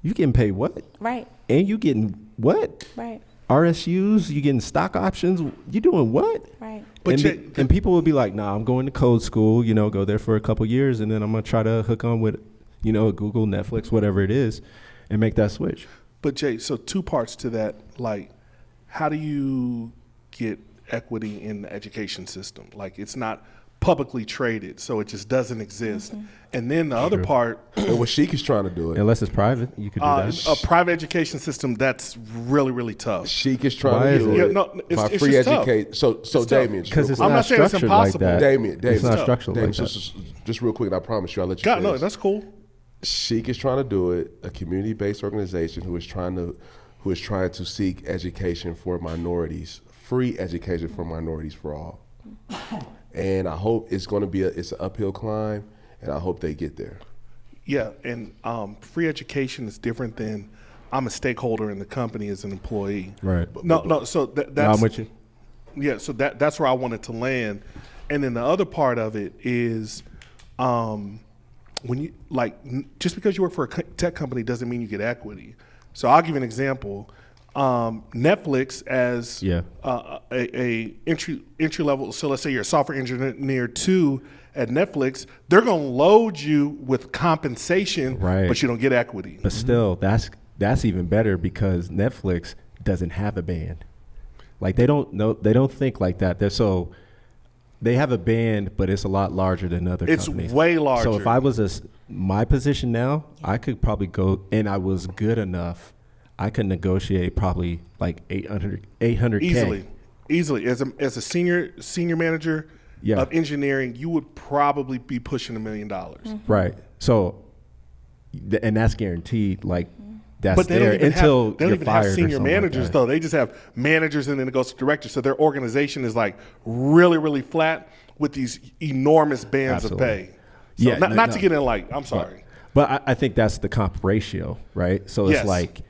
S2: you getting paid what?
S6: Right,
S2: And you getting what?
S6: right,
S2: RSUs, you getting stock options, you doing what?
S6: right.
S4: But
S2: And people will be like, nah, I'm going to code school, go there for a couple years, and then I'm going to try to hook on with, Google, Netflix, whatever it is, and make that switch.
S4: But Jay, so two parts to that. Like, how do you get equity in the education system? Like, it's not publicly traded, so it just doesn't exist. And then the other part,
S5: And what Sheik is trying to do it.
S2: Unless it's private, you could do that.
S4: a private education system, that's really, really tough.
S5: Sheik is
S2: Why
S5: trying
S2: is
S5: to do
S2: it?
S4: Yeah,
S5: it.
S4: no, it's
S5: by free
S4: just tough.
S5: educate. So
S4: tough.
S5: Damien,
S2: Because it's
S4: I'm
S2: not
S4: not saying it's
S2: structured like
S4: impossible.
S2: that.
S5: Damien,
S2: It's not
S5: stop.
S2: structured
S5: Damien,
S2: like that.
S5: just real quick, and I promise you, I'll let you
S4: God,
S5: finish.
S4: no, that's cool.
S5: Sheik is trying to do it. A community-based organization who is trying to seek education for minorities, free education for minorities for all. And I hope it's going to be it's an uphill climb, and I hope they get there.
S4: Yeah, and free education is different than I'm a stakeholder in the company as an employee.
S2: Right.
S4: No. So that's
S2: No, I'm with you.
S4: Yeah, so that's where I wanted to land. And then the other part of it is when you just because you work for a tech company doesn't mean you get equity. So I'll give you an example. Netflix as a entry level. So let's say you're a software engineer 2 at Netflix. They're going to load you with compensation,
S2: Right.
S4: but you don't get equity.
S2: But still, that's even better because Netflix doesn't have a band. Like they don't think like that. They have a band, but it's a lot larger than other
S4: It's
S2: companies.
S4: way larger.
S2: So if I was my position now, I could probably go, and I was good enough, I could negotiate probably like 800K.
S4: Easily. As a senior manager
S2: Yeah.
S4: of engineering, you would probably be pushing $1 million.
S2: Right. So, and that's guaranteed. Like that's
S4: But they
S2: there
S4: don't even
S2: until
S4: have, they don't
S2: you're
S4: even
S2: fired
S4: have
S2: or
S4: senior
S2: something like
S4: managers
S2: that.
S4: though. They just have managers and then it goes to directors. So their organization is like really, really flat with these enormous bands
S2: Absolutely.
S4: of pay. So
S2: Yeah,
S4: not
S2: no.
S4: to get in I'm sorry.
S2: But I think that's the comp ratio, right? So it's
S4: Yes.
S2: like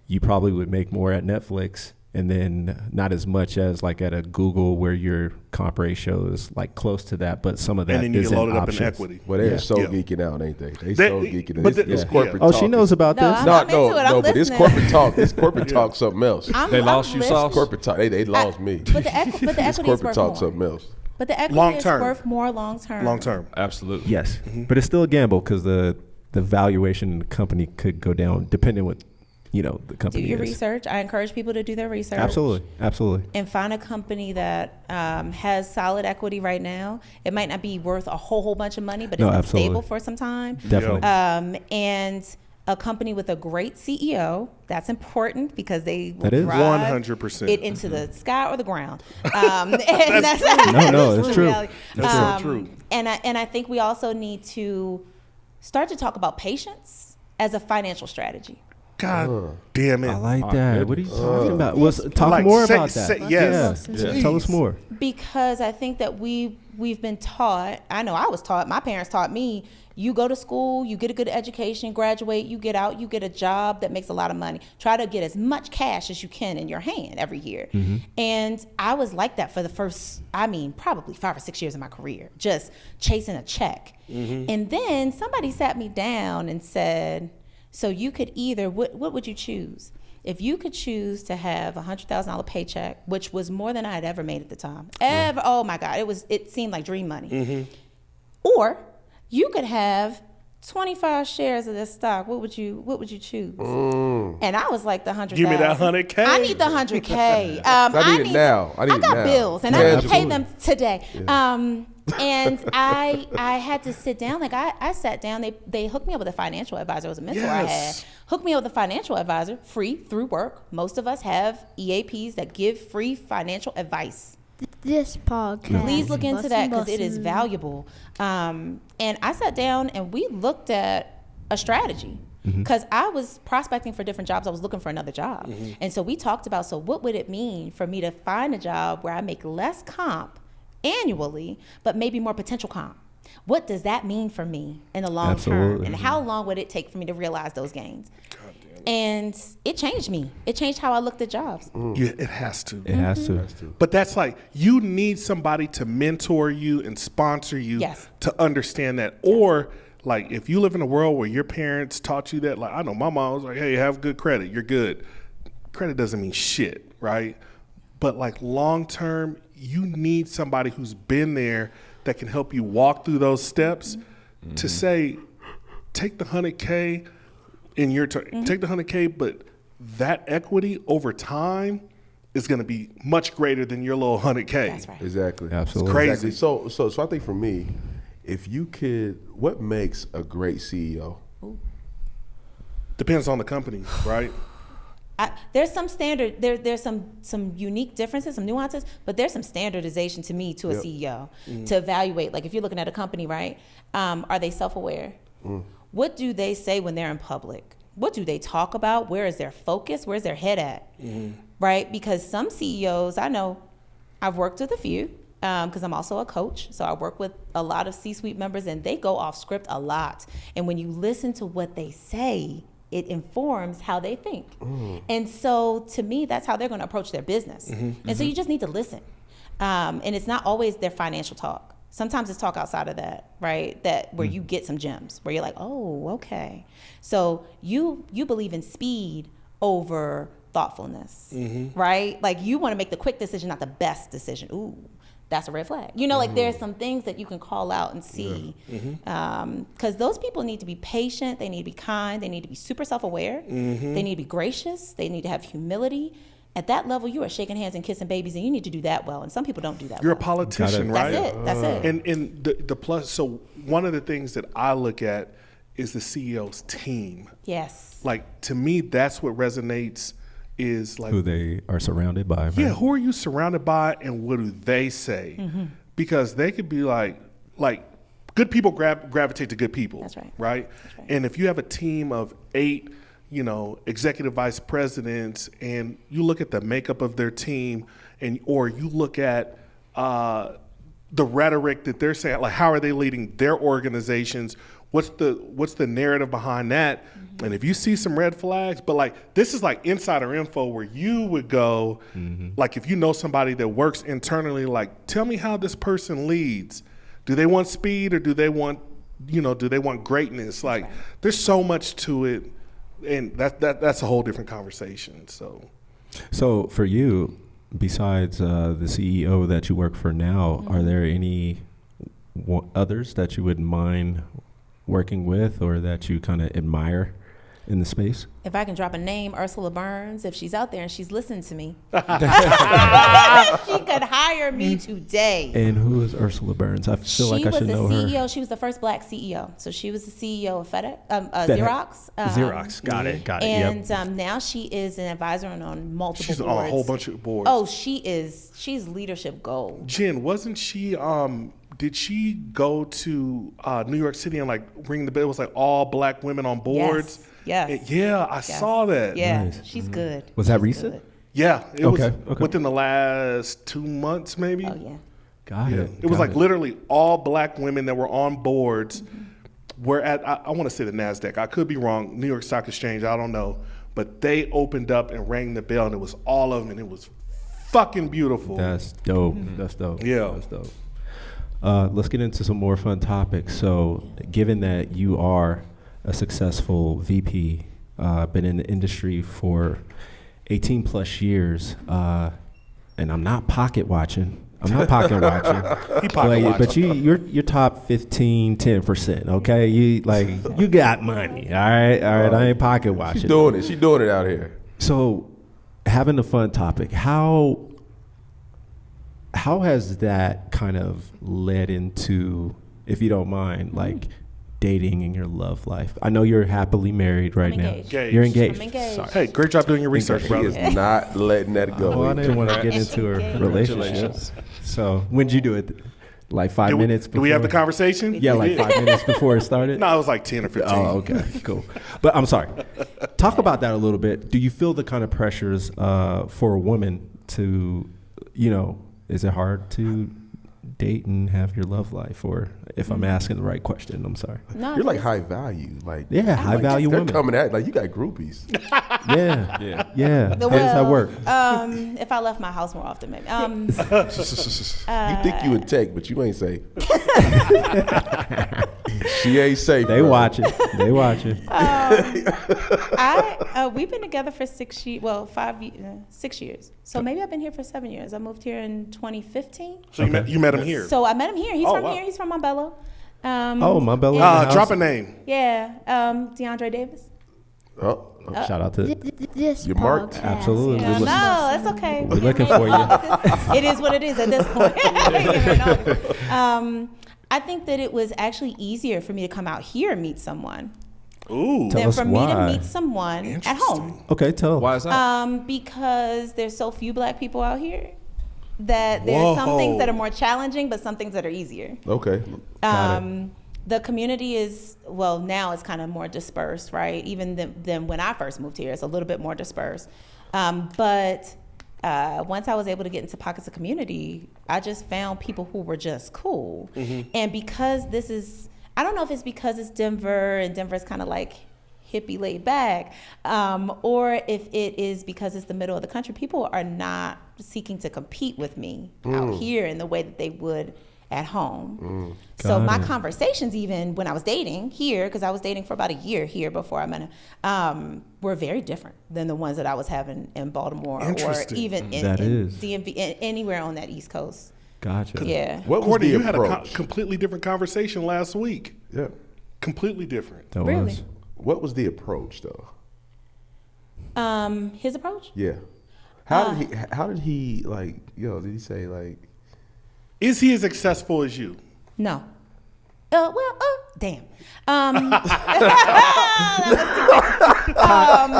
S2: you probably would make more at Netflix and then not as much as like at a Google where your comp ratio is like close to that, but some of that
S4: And then you
S2: is
S4: get
S2: in
S4: loaded up in
S2: options.
S4: equity.
S5: Well, they're
S2: Yeah.
S5: so
S4: Yeah.
S5: geeking out, ain't they? They
S4: They-
S5: so geeking out.
S4: but
S5: This
S4: the-
S5: corporate
S2: Oh,
S5: talk
S2: she knows about
S6: No,
S2: this.
S6: I'm
S5: No,
S6: into it. I'm
S5: no, but this
S6: listening.
S5: corporate talk, talk something else.
S3: They lost you,
S6: listening.
S3: Sauce?
S5: Corporate talk, they lost me.
S6: But the equity
S5: This
S6: is
S5: corporate
S6: worth
S5: talk
S6: more.
S5: something else.
S6: But the equity
S4: Long
S6: is
S4: term.
S6: worth more long term.
S4: Long term.
S3: Absolutely.
S2: Yes, but it's still a gamble because the valuation of the company could go down depending what the
S6: Do
S2: company
S6: your
S2: is.
S6: research. I encourage people to do their research.
S2: Absolutely.
S6: And find a company that has solid equity right now. It might not be worth a whole bunch of money, but
S2: No,
S6: it's been
S2: absolutely.
S6: stable for some time.
S2: Definitely.
S6: And a company with a great CEO. That's important because they will
S2: That is.
S6: drive
S4: 100%.
S6: it into the sky or the ground. And that's
S2: No, it's
S6: the
S2: true.
S6: reality.
S4: That's so true.
S6: And I think we also need to start to talk about patience as a financial strategy.
S4: God damn it.
S2: I like
S3: My
S2: that.
S3: goodness.
S2: What are you talking about? Talk
S4: Like,
S2: more
S4: say-
S2: about that.
S4: say- yes.
S2: Yeah. Tell us more.
S6: Because I think that we've been taught, I know I was taught, my parents taught me, you go to school, you get a good education, graduate, you get out, you get a job that makes a lot of money. Try to get as much cash as you can in your hand every year. And I was like that for the first, probably 5 or 6 years of my career, just chasing a check. And then somebody sat me down and said, so you could either, what would you choose? If you could choose to have a $100,000 paycheck, which was more than I had ever made at the time, oh my God, it seemed like dream money. Or you could have 25 shares of this stock. What would you choose? And I was like, the 100,000.
S4: Give me that 100K.
S6: I need the 100K.
S5: I need it now. I need
S6: I
S5: it
S6: got
S5: now.
S6: bills, and I need to pay
S5: Tangible.
S6: them today. And I had to sit down. Like I sat down. They hooked me up with a financial advisor. It was a mentor I had.
S4: Yes.
S6: Hooked me up with a financial advisor, free through work. Most of us have EAPs that give free financial advice.
S1: This podcast.
S6: Please look into that because it is
S1: Bussin'.
S6: valuable. And I sat down and we looked at a strategy because I was prospecting for different jobs. I was looking for another job. And so we talked about, so what would it mean for me to find a job where I make less comp annually, but maybe more potential comp? What does that mean for me in the long term?
S2: Absolutely.
S6: And how long would it take for me to realize those gains? And it changed me. It changed how I looked at jobs.
S4: Yeah, it has to.
S2: It has to.
S4: But that's like, you need somebody to mentor you and sponsor you
S6: Yes.
S4: to understand that. Or like, if you live in a world where your parents taught you that, like, I know my mom was like, hey, have good credit, you're good. Credit doesn't mean shit, right? But like long term, you need somebody who's been there that can help you walk through those steps to say, take the 100K in your turn, take the 100K, but that equity over time is going to be much greater than your little 100K.
S6: That's right.
S5: Exactly.
S2: Absolutely.
S4: Crazy.
S5: Exactly. So I think for me, if you could, what makes a great CEO?
S4: Depends on the company, right?
S6: There's some standard. There's some unique differences, some nuances, but there's some standardization to me to a CEO to evaluate. Like if you're looking at a company, right? Are they self-aware? What do they say when they're in public? What do they talk about? Where is their focus? Where's their head at? Right? Because some CEOs, I know, I've worked with a few because I'm also a coach. So I work with a lot of C-suite members and they go off script a lot. And when you listen to what they say, it informs how they think. And so to me, that's how they're going to approach their business. And so you just need to listen. And it's not always their financial talk. Sometimes it's talk outside of that, right? That where you get some gems, where you're like, oh, okay. So you believe in speed over thoughtfulness, right? Like you want to make the quick decision, not the best decision. Ooh, that's a red flag. You know, like there's some things that you can call out and see. Because those people need to be patient. They need to be kind. They need to be super self-aware. They need to be gracious. They need to have humility. At that level, you are shaking hands and kissing babies, and you need to do that well. And some people don't do that
S4: You're a
S6: well.
S4: politician, right?
S6: That's it.
S4: And the plus, so one of the things that I look at is the CEO's team.
S6: Yes.
S4: Like, to me, that's what resonates is like,
S2: Who they are surrounded by. Right?
S4: yeah, who are you surrounded by and what do they say? Because they could be like good people gravitate to good people.
S6: That's right.
S4: Right?
S6: That's right.
S4: And if you have a team of 8, executive vice presidents, and you look at the makeup of their team, or you look at the rhetoric that they're saying, like how are they leading their organizations? What's the narrative behind that? And if you see some red flags, but like this is like insider info where you would go, like if you know somebody that works internally, like tell me how this person leads. Do they want speed or do they want greatness? Like there's so much to it, and that's a whole different conversation. So
S2: for you, besides the CEO that you work for now, are there any others that you wouldn't mind working with or that you kind of admire in the space?
S6: If I can drop a name, Ursula Burns, if she's out there and she's listening to me, she could hire me today.
S2: And who is Ursula Burns? I feel like I should know her.
S6: She was the CEO. She was the first black CEO. So she was the CEO of Xerox.
S7: Xerox. Got it.
S6: And now she is an advisor on multiple
S4: she's
S6: boards.
S4: on a whole bunch of boards.
S6: Oh, she's leadership gold.
S4: Jenn, wasn't she? Did she go to New York City and like ring the bell? It was like all black women on boards.
S6: Yes.
S4: I saw that.
S6: Yeah,
S2: Nice.
S6: she's good.
S2: Was that
S6: She's
S2: recent?
S6: good.
S4: Yeah, it was within the last 2 months, maybe.
S6: Oh yeah.
S2: Got it.
S4: It was like literally all black women that were on boards. Were at I want to say the NASDAQ. I could be wrong. New York Stock Exchange. I don't know, but they opened up and rang the bell, and it was all of them, and it was fucking beautiful.
S2: That's dope. That's dope.
S4: Yeah.
S2: That's dope. Let's get into some more fun topics. So, given that you are a successful VP, been in the industry for 18 plus years, and I'm not pocket watching. But you're top 15, 10%. Okay, you got money. All right. I ain't pocket watching.
S5: She's doing it. She's doing it out here.
S2: So, having a fun topic, how has that kind of led into, if you don't mind, like dating in your love life? I know you're happily married right now.
S4: Engaged.
S2: You're engaged.
S6: I'm engaged.
S2: Sorry.
S4: Hey, great job doing your research,
S5: She
S4: brother.
S5: is not letting that go.
S2: Well, I didn't want to get
S6: Congrats.
S2: into a
S6: Engaged.
S2: relationship. So when did you do it? Like 5 minutes before?
S4: Do we have the conversation?
S2: Yeah, like 5 minutes before it started?
S4: No, it was like 10 or 15.
S2: Oh, okay, cool. But I'm sorry. Talk about that a little bit. Do you feel the kind of pressures for a woman to, is it hard to date and have your love life? Or if I'm asking the right question, I'm sorry.
S6: No,
S5: You're like high value. Like
S2: High value
S5: they're
S2: women.
S5: coming at like you got groupies.
S2: Yeah. How does that work?
S6: If I left my house more often, maybe.
S5: You think you in tech, but you ain't safe. She ain't safe.
S2: They
S5: bro.
S2: watching.
S6: We've been together for 6 years. Well, 6 years. So maybe I've been here for 7 years. I moved here in 2015.
S4: So you met him here.
S6: So I met him here. He's from
S4: wow.
S6: here. He's from Montbello.
S2: Montbello.
S4: Drop a name.
S6: Yeah, DeAndre Davis.
S5: Oh,
S2: Shout out to
S1: This
S5: You're marked.
S1: podcast.
S2: Absolutely.
S6: No, that's okay.
S2: We're looking for you.
S6: It is what it is at this point. I think that it was actually easier for me to come out here and meet someone
S4: Ooh.
S2: Tell
S6: than
S2: us
S6: for me to
S2: why.
S6: meet someone at home.
S2: Okay, tell.
S3: Why is that?
S6: Because there's so few black people out here that there's some things that are more challenging, but some things that are easier.
S5: okay.
S6: The community is, well, now it's kind of more dispersed, right? Even than when I first moved here, it's a little bit more dispersed. But once I was able to get into pockets of community, I just found people who were just cool. Mm-hmm. And because this is, I don't know if it's because it's Denver and Denver's kind of like hippie laid back, or if it is because it's the middle of the country, people are not seeking to compete with me out here in the way that they would at home. So my conversations, even when I was dating here, because I was dating for about a year here before I met him, were very different than the ones that I was having in Baltimore or even in DMV, anywhere on that East Coast.
S2: Gotcha.
S6: Yeah.
S5: What was
S4: Courtney,
S5: the
S4: you had a
S5: approach?
S4: completely different conversation last week.
S5: Yeah.
S4: Completely different.
S2: That
S6: Really?
S2: was.
S5: What was the approach though?
S6: His approach?
S5: Yeah. How did he like? Did he say like?
S4: Is he as successful as you?
S6: No. Damn.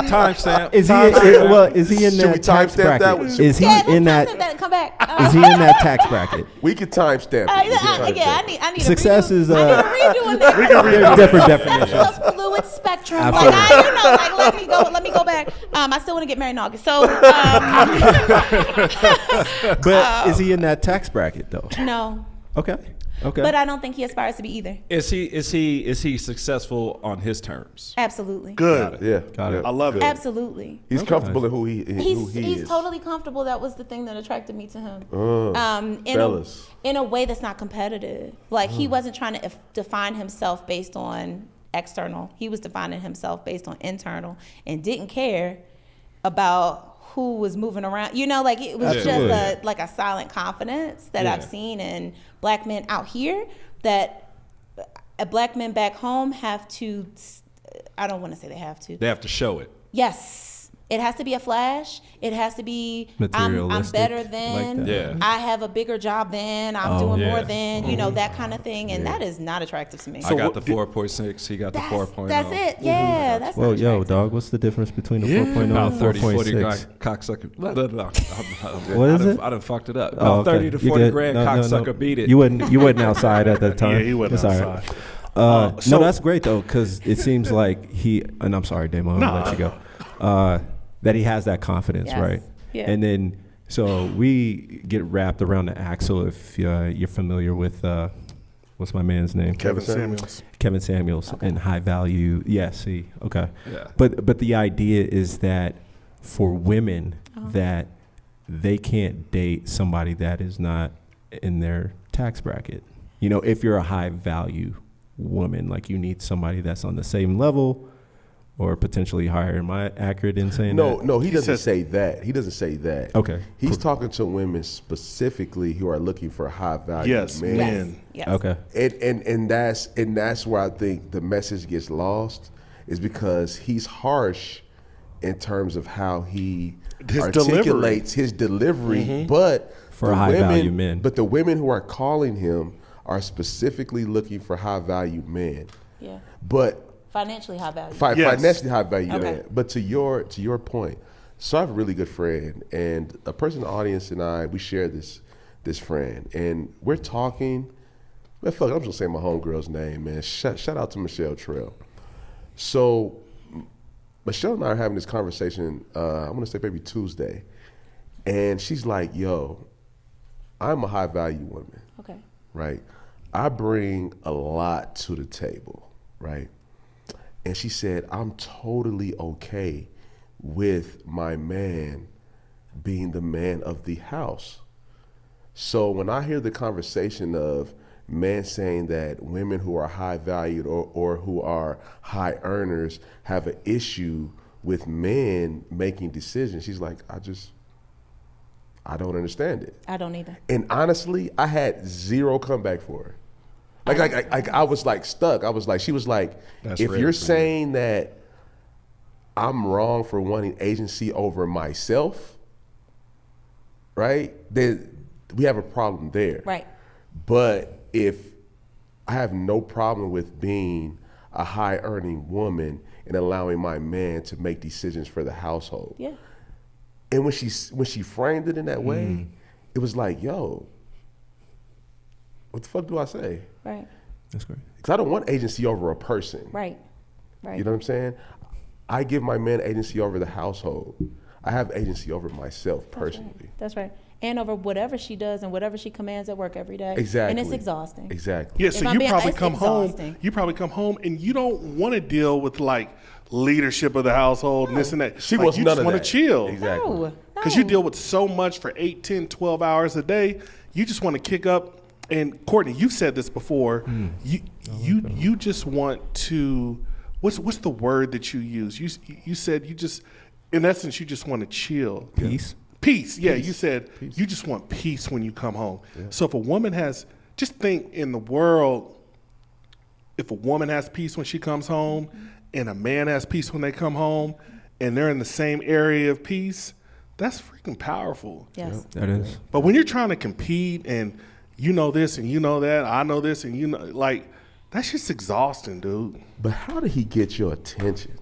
S3: Timestamp.
S2: Is he in
S5: Should we
S2: that tax
S5: timestamp that
S2: bracket?
S5: one?
S2: Is he in that?
S6: Come back.
S2: Is he in that tax bracket?
S5: We can timestamp it.
S6: I need
S2: Success
S6: a redo.
S2: is
S6: I need a redo in there.
S2: there's different
S6: Success
S2: definitions.
S6: is a fluid spectrum.
S2: Absolutely.
S6: Let me go back. I still want to get married in August. So
S2: But is he in that tax bracket though?
S6: no.
S2: Okay. Okay.
S6: But I don't think he aspires to be either.
S3: Is he successful on his terms?
S6: Absolutely.
S4: Good.
S5: Yeah,
S2: Got it.
S4: I love it.
S6: Absolutely.
S5: He's comfortable in who he
S6: He's
S5: is.
S6: totally comfortable. That was the thing that attracted me to him.
S5: Fellas.
S6: In a way that's not competitive. Like he wasn't trying to define himself based on external. He was defining himself based on internal, and didn't care about who was moving around. You know, like it was
S2: Absolutely.
S6: just a silent confidence that I've seen in black men out here, that black men back home have to, I don't want to say they have to.
S3: They have to show it.
S6: Yes. It has to be a flash. It has to be, I'm
S2: Materialistic,
S6: better
S2: like
S6: than,
S2: that.
S3: Yeah.
S6: I have a bigger job than, I'm doing
S3: yeah.
S6: more than, you know, that kind of thing. And that is not attractive to me.
S3: I got the 4.6. He got the 4.0.
S6: That's it. Yeah, that's
S2: Well,
S6: not
S2: yo,
S6: attractive.
S2: dog, what's the difference between the 4.0
S3: About
S2: and
S3: 30, 40 grand
S2: 4.6?
S3: cocksucker.
S2: What is it?
S3: I done fucked it up.
S2: Oh,
S3: About
S2: okay.
S3: 30 to
S2: You
S3: 40
S2: good?
S3: grand
S2: No,
S3: cocksucker beat it.
S2: You wasn't outside at that time.
S4: Yeah, he wasn't
S2: It's all right.
S4: outside. So-
S2: No, that's great though, because it seems like and I'm sorry, Damo, I'm gonna let you go. That he has that confidence,
S6: Yes.
S2: right?
S6: Yeah.
S2: And then, so we get wrapped around the axle. If you're familiar with, what's my man's name?
S4: Kevin Samuels.
S2: Kevin Samuels and high value. Yeah, see, okay.
S3: Yeah.
S2: But the idea is that for women, that they can't date somebody that is not in their tax bracket. You know, if you're a high value woman, like you need somebody that's on the same level or potentially higher. Am I accurate in saying that?
S5: No, he doesn't
S4: says-
S5: say that. He doesn't say that.
S2: Okay.
S5: He's talking to women specifically who are looking for high value
S4: Yes,
S5: men.
S4: men.
S6: Yes.
S2: Okay.
S5: And that's where I think the message gets lost, is because he's harsh in terms of how he
S4: His
S5: articulates his delivery, but
S2: For
S5: the
S2: high value men.
S5: But the women who are calling him are specifically looking for high value men.
S6: Yeah.
S5: But
S6: Financially high value.
S4: Yes.
S5: financially high value
S6: Okay.
S5: man. But to your point, so I have a really good friend, and a person in the audience and I, we share this friend, and we're talking. Man, fuck it, I'm just gonna say my homegirl's name, man. Shout out to Michelle Trail. So Michelle and I are having this conversation. I'm gonna say maybe Tuesday, and she's like, "Yo, I'm a high value woman,
S6: Okay.
S5: right? I bring a lot to the table, right?" And she said, "I'm totally okay with my man being the man of the house." So when I hear the conversation of men saying that women who are high valued or who are high earners have an issue with men making decisions, she's like, I don't understand it.
S6: I don't either.
S5: And honestly, I had zero comeback for her. Like I was like stuck. I was like, she was like,
S3: That's
S5: if
S3: rare
S5: you're
S3: for you.
S5: saying that I'm wrong for wanting agency over myself, right? Then we have a problem there.
S6: Right.
S5: But if I have no problem with being a high earning woman and allowing my man to make decisions for the household.
S6: Yeah.
S5: And when she framed it in that way, it was like, yo, what the fuck do I say?
S6: Right.
S2: That's great.
S5: Because I don't want agency over a person.
S6: Right. Right.
S5: You know what I'm saying? I give my man agency over the household. I have agency over myself personally.
S6: That's right. And over whatever she does and whatever she commands at work every day.
S5: Exactly.
S6: And it's exhausting.
S5: Exactly.
S4: Yeah,
S6: If
S4: so
S6: I'm
S4: you
S6: being
S4: probably
S6: honest,
S4: come home.
S6: exhausting.
S4: You probably come home and you don't want to deal with like leadership of the household and this and that.
S5: She
S4: like,
S5: wants
S4: you
S5: none
S4: just
S5: of
S4: want
S5: that.
S4: to chill.
S5: Exactly.
S6: No.
S4: Because you deal with so much for 8, 10, 12 hours a day. You just want to kick up. And Courtney, you've said this before. You just want to. What's the word that you use? You said you just, in essence, you just want to chill.
S2: Peace.
S4: Peace. Yeah, you said you just want peace when you come home. So if a woman has, just think in the world, if a woman has peace when she comes home and a man has peace when they come home and they're in the same area of peace, that's freaking powerful.
S6: Yes.
S2: That is.
S4: But when you're trying to compete and you know this and you know that, I know this and you know, like, that's just exhausting, dude.
S5: But how did he get your attention?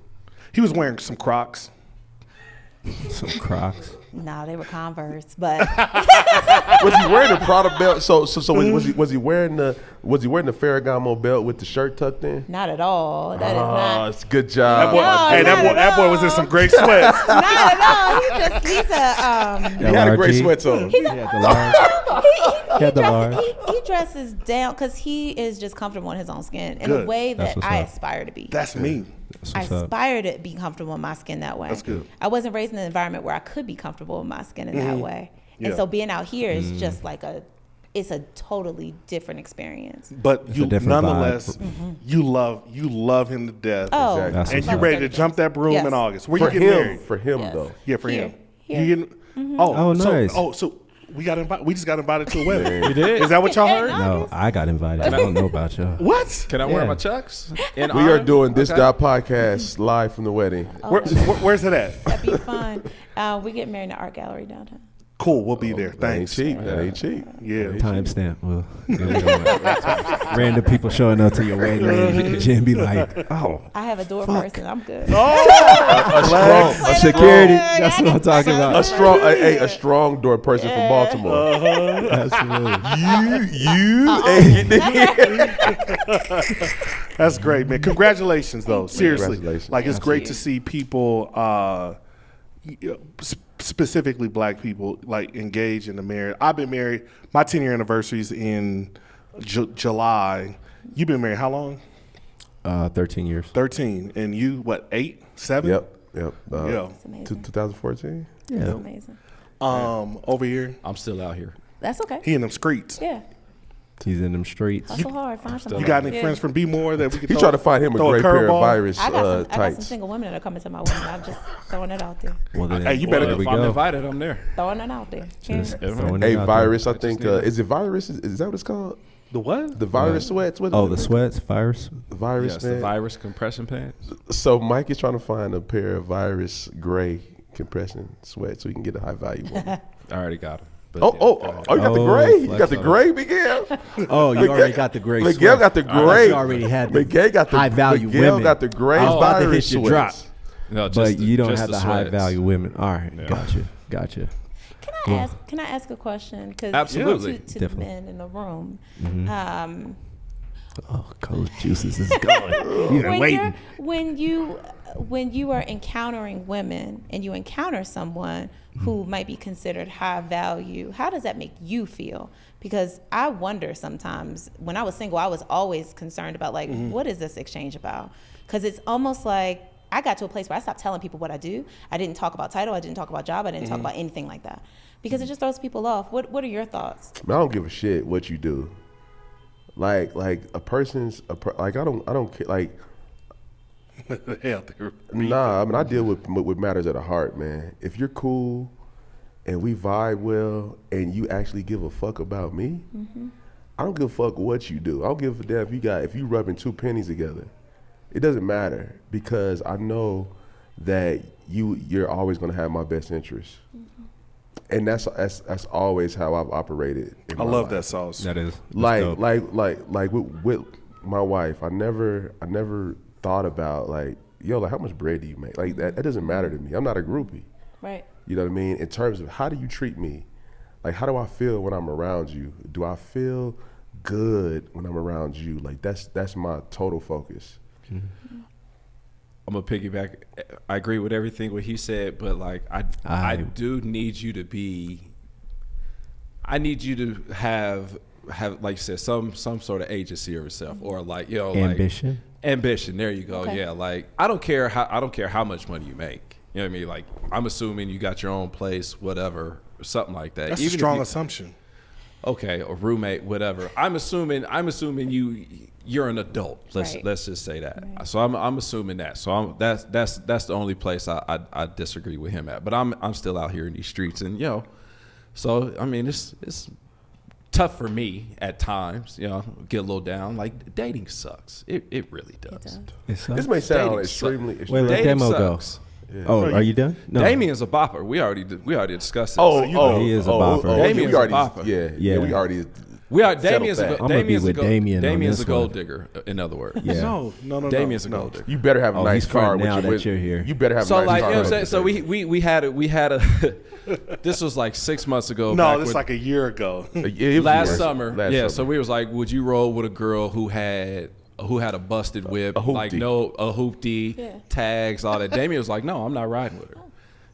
S4: He was wearing some Crocs.
S2: Some Crocs.
S6: No, they were Converse, but
S5: Was he wearing a Prada belt? So was he wearing the Ferragamo belt with the shirt tucked in?
S6: not at all. That is
S5: Oh,
S6: not.
S5: it's a good job.
S4: That boy was in some great sweats.
S6: Not at all. He's a
S5: He had a great
S2: LRG.
S5: sweats on.
S2: He had the large. He had the large.
S6: he dresses down because he is just comfortable in his own skin in
S4: Good.
S6: a way
S2: That's
S6: that
S2: what's
S6: I
S2: up.
S6: aspire to be.
S4: That's me.
S2: That's
S6: I
S2: what's up.
S6: aspire to be comfortable in my skin that way.
S4: That's good.
S6: I wasn't raised in an environment where I could be comfortable in my skin in that way. And
S4: Yeah.
S6: so being out here is just like it's a totally different experience.
S4: But
S2: It's
S4: you
S2: a different
S4: nonetheless, you love him to death.
S6: Oh,
S5: Exactly.
S2: That's
S4: And
S2: what's
S4: you
S2: up.
S4: ready to jump that broom
S6: Yes.
S4: in August. Where
S5: For
S4: you getting
S5: him,
S4: married?
S5: for him
S6: Yes.
S5: though.
S4: Yeah, for
S6: Here.
S4: him.
S6: Here.
S4: You getting, oh,
S2: nice.
S4: So we got invited. We just got invited to a wedding.
S3: We did.
S4: Is that what y'all
S6: Hey,
S4: heard?
S2: No, I got invited. I don't know about y'all.
S4: What?
S3: Can I wear
S2: Yeah.
S3: my chucks?
S5: We are doing this podcast live from the wedding.
S4: Where's it at?
S6: That'd be fun. We get married in the art gallery downtown.
S4: Cool. We'll be there.
S5: That ain't
S4: Thanks.
S5: cheap. That ain't cheap.
S4: Yeah.
S2: Timestamp. Well, random people showing up to your wedding, and Jen be like, "Oh,
S6: I have a door person. I'm good.
S5: A strong,
S2: security." That's what I'm talking about.
S5: a strong door person from Baltimore.
S4: That's great, man. Congratulations, though. Seriously.
S5: Congratulations.
S4: Like, it's great to see people, specifically black people, like, engage in the marriage. I've been married. My 10-year anniversary is in July. You've been married how long?
S2: 13 years.
S4: 13. And you, what, 8, 7?
S5: Yep.
S4: Yeah.
S6: It's amazing.
S5: 2014.
S6: It's
S2: Yeah.
S6: amazing.
S4: Over here,
S3: I'm still out here.
S6: That's okay.
S4: he in them streets.
S6: Yeah.
S2: He's in them streets.
S6: Hustle hard. Find somebody.
S4: You got any
S6: Yeah.
S4: friends from B-More that we could
S5: He tried to find him a
S4: throw
S5: great pair of
S4: curveball?
S5: virus
S6: I got some
S5: tights.
S6: single women that are coming to my wedding. I'm just throwing it out there.
S2: Well, then,
S4: Hey, you better-
S2: there we
S3: If I'm
S2: go.
S3: invited, I'm there.
S6: Throwing it out there.
S2: Just
S6: Yeah.
S2: throwing it
S5: Hey,
S2: out
S5: virus.
S2: there.
S5: I think is it virus? Is that what it's called?
S4: The what?
S5: The virus sweats. What is
S2: Oh,
S5: it?
S2: the sweats, virus.
S5: The virus,
S3: Yes,
S5: man.
S3: the virus compression pants.
S5: So Mike is trying to find a pair of virus gray compression sweats so he can get a high value woman.
S3: I already got them. But
S5: Oh,
S3: yeah,
S5: oh,
S3: go ahead.
S5: oh! You got the
S2: Oh,
S5: gray. You
S2: flex
S5: got the
S2: on
S5: gray, Miguel.
S2: Oh, you already got the gray.
S5: Miguel
S2: sweats.
S5: got the
S2: I thought
S5: gray.
S2: You already had the
S5: Miguel got the
S2: high value
S5: Miguel
S2: women.
S5: got the gray
S2: I was about to
S5: virus
S2: hit your drop,
S5: sweats.
S3: No, just
S2: but you don't
S3: just
S2: have the high
S3: sweats.
S2: value women. All right,
S3: Yeah.
S2: gotcha.
S6: Can I ask a question? 'Cause
S3: Absolutely.
S6: To the
S2: Definitely.
S6: men in the room.
S2: Oh, cold juices is going. You've been waiting.
S6: When you are encountering women and you encounter someone who might be considered high value, how does that make you feel? Because I wonder sometimes, when I was single, I was always concerned about like, what is this exchange about? Because it's almost like I got to a place where I stopped telling people what I do. I didn't talk about title. I didn't talk about job. I didn't talk about anything like that because it just throws people off. What are your thoughts?
S5: I don't give a shit what you do. Like a person's like I don't care. Like
S4: Hell,
S5: nah, I mean I deal with matters at the heart, man. If you're cool and we vibe well and you actually give a fuck about me, I don't give a fuck what you do. I don't give a damn if you rubbing two pennies together. It doesn't matter because I know that you're always gonna have my best interest. And that's always how I've operated. In
S4: I
S5: my
S4: love
S5: life.
S4: that sauce.
S2: That is
S5: Like
S2: dope.
S5: with my wife, I never thought about like, yo, like how much bread do you make? Like that doesn't matter to me. I'm not a groupie.
S6: Right.
S5: You know what I mean? In terms of how do you treat me? Like how do I feel when I'm around you? Do I feel good when I'm around you? Like that's my total focus.
S3: I'm gonna piggyback. I agree with everything what he said, but like I do need you to be. I need you to have like you said some sort of agency of yourself or like
S2: Ambition.
S3: Like, ambition. There you go.
S6: Okay.
S3: Yeah. Like I don't care how much money you make. You know what I mean? Like I'm assuming you got your own place, whatever, something like that.
S4: That's
S3: Even
S4: a
S3: if
S4: strong
S3: you-
S4: assumption.
S3: Okay, or roommate, whatever. I'm assuming you're an adult.
S6: Right.
S3: Let's just say that.
S6: Right.
S3: So I'm assuming that. So that's the only place I disagree with him at. But I'm still out here in these streets, and so I mean it's tough for me at times. Get a little down. Like dating sucks. It really does.
S5: This may sound
S3: Dating
S5: extremely.
S2: Wait,
S5: extremely
S2: let
S3: Dating
S2: Damo go.
S3: sucks.
S2: Oh, are you done? No.
S3: Damien's a bopper. We already discussed this.
S5: Oh,
S2: he is a bopper.
S5: yeah,
S3: Damien's
S5: we already,
S3: a bopper.
S5: yeah,
S2: Yeah.
S5: we already.
S3: We are
S5: Settle
S3: Damien's
S5: back.
S3: a,
S2: I'm gonna be
S3: Damien's a,
S2: with
S3: gold,
S2: Damien on
S3: Damien's
S2: this
S3: a gold
S2: one.
S3: digger. In other words,
S2: Yeah.
S4: No.
S3: Damien's a
S4: no.
S3: gold digger.
S5: You better have a
S2: Oh,
S5: nice
S2: he's
S5: car
S2: front
S5: with
S2: now
S5: your
S2: that you're here.
S5: You better have
S3: So
S5: a nice
S3: like,
S5: car.
S3: you know what I'm
S5: with
S3: saying?
S5: your-
S3: So we had a this was like 6 months ago.
S4: No,
S3: back
S4: this is
S3: with-
S4: like a year ago.
S5: Yeah, it was
S3: last
S5: yours.
S3: summer.
S5: Last
S3: Yeah,
S5: summer.
S3: so we was like, would you roll with a girl who had a busted whip,
S5: A hoopty.
S3: like a hoopty,
S6: Yeah.
S3: tags, all that? Damien was like, no, I'm not riding with her.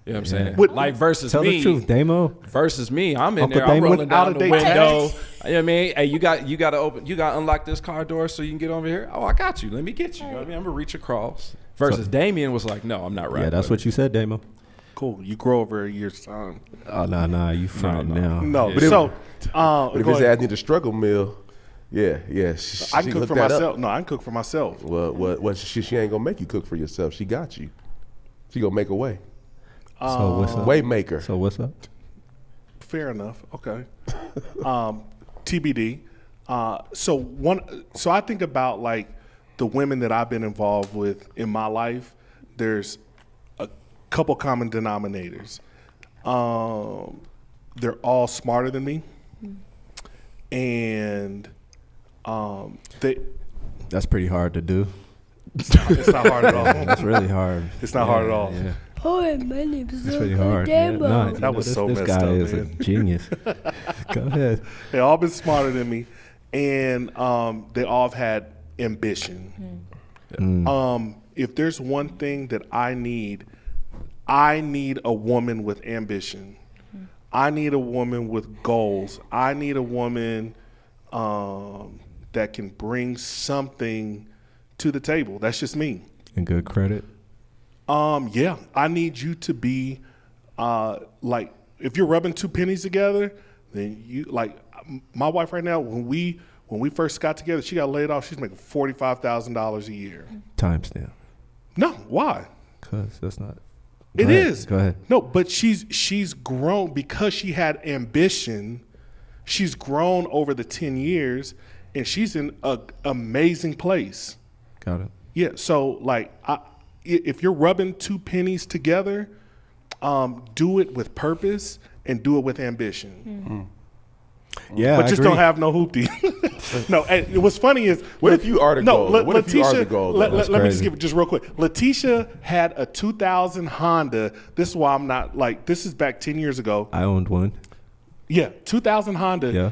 S3: You know what I'm saying?
S4: With-
S3: Like versus
S2: Tell
S3: me.
S2: the truth, Damo.
S3: Versus me, I'm in
S2: Uncle
S3: there. I'm
S2: Damon.
S3: rolling down the
S4: Out-of-date
S3: window.
S4: tags.
S3: You know what I mean? Hey, you got to unlock this car door so you can get over here. Oh, I got you. Let me get you. You know what I mean? I'm gonna reach across. Versus Damien was like, no, I'm not riding.
S2: Yeah, that's
S3: with
S2: what you said, Damo.
S4: Cool. You grow over a year's time.
S2: Oh, nah, you front now.
S4: No,
S5: But if-
S4: so
S5: But if
S4: go
S5: his
S4: ahead.
S5: ass need a struggle meal, yeah.
S4: I
S5: she
S4: can cook
S5: hooked
S4: for
S5: that up.
S4: myself. No, I can cook for myself.
S5: Well, she ain't gonna make you cook for yourself. She got you. She gonna make a way.
S2: So what's up?
S5: Way maker.
S2: So what's up?
S4: Fair enough. Okay. TBD. So I think about like the women that I've been involved with in my life. There's a couple common denominators. They're all smarter than me, and they.
S2: That's pretty hard to do.
S4: It's not hard at all.
S2: That's really hard.
S4: It's not hard at all.
S2: Yeah,
S1: Hi, my name is
S2: it's pretty hard. Yeah,
S1: Damo.
S2: nah, you
S4: That
S2: know,
S4: was
S2: this,
S4: so
S2: this
S4: messed
S2: guy
S4: up,
S2: is
S4: man.
S2: a genius. Go ahead.
S4: They all been smarter than me, and they all have had ambition. If there's one thing that I need a woman with ambition. I need a woman with goals. I need a woman that can bring something to the table. That's just me.
S2: And good credit.
S4: Yeah, I need you to be like, if you're rubbing two pennies together, then you like my wife right now. When we first got together, she got laid off. She's making $45,000 a year.
S2: Timestamp.
S4: No, why?
S2: Cause that's not.
S4: It is.
S2: Go ahead.
S4: No, but she's grown because she had ambition. She's grown over the 10 years, and she's in an amazing place.
S2: Got it.
S4: Yeah, so like, if you're rubbing two pennies together, do it with purpose and do it with ambition.
S2: Yeah,
S4: But
S2: I
S4: just
S2: agree.
S4: don't have no hoopty. No, and what's funny is
S5: What if you are the goal? What if you are the goal, though?
S4: Let me
S2: That's
S4: just
S2: crazy.
S4: give it just real quick. Letitia had a 2000 Honda. This is why I'm not like. This is back 10 years ago.
S2: I owned one.
S4: Yeah, 2000 Honda
S2: Yeah.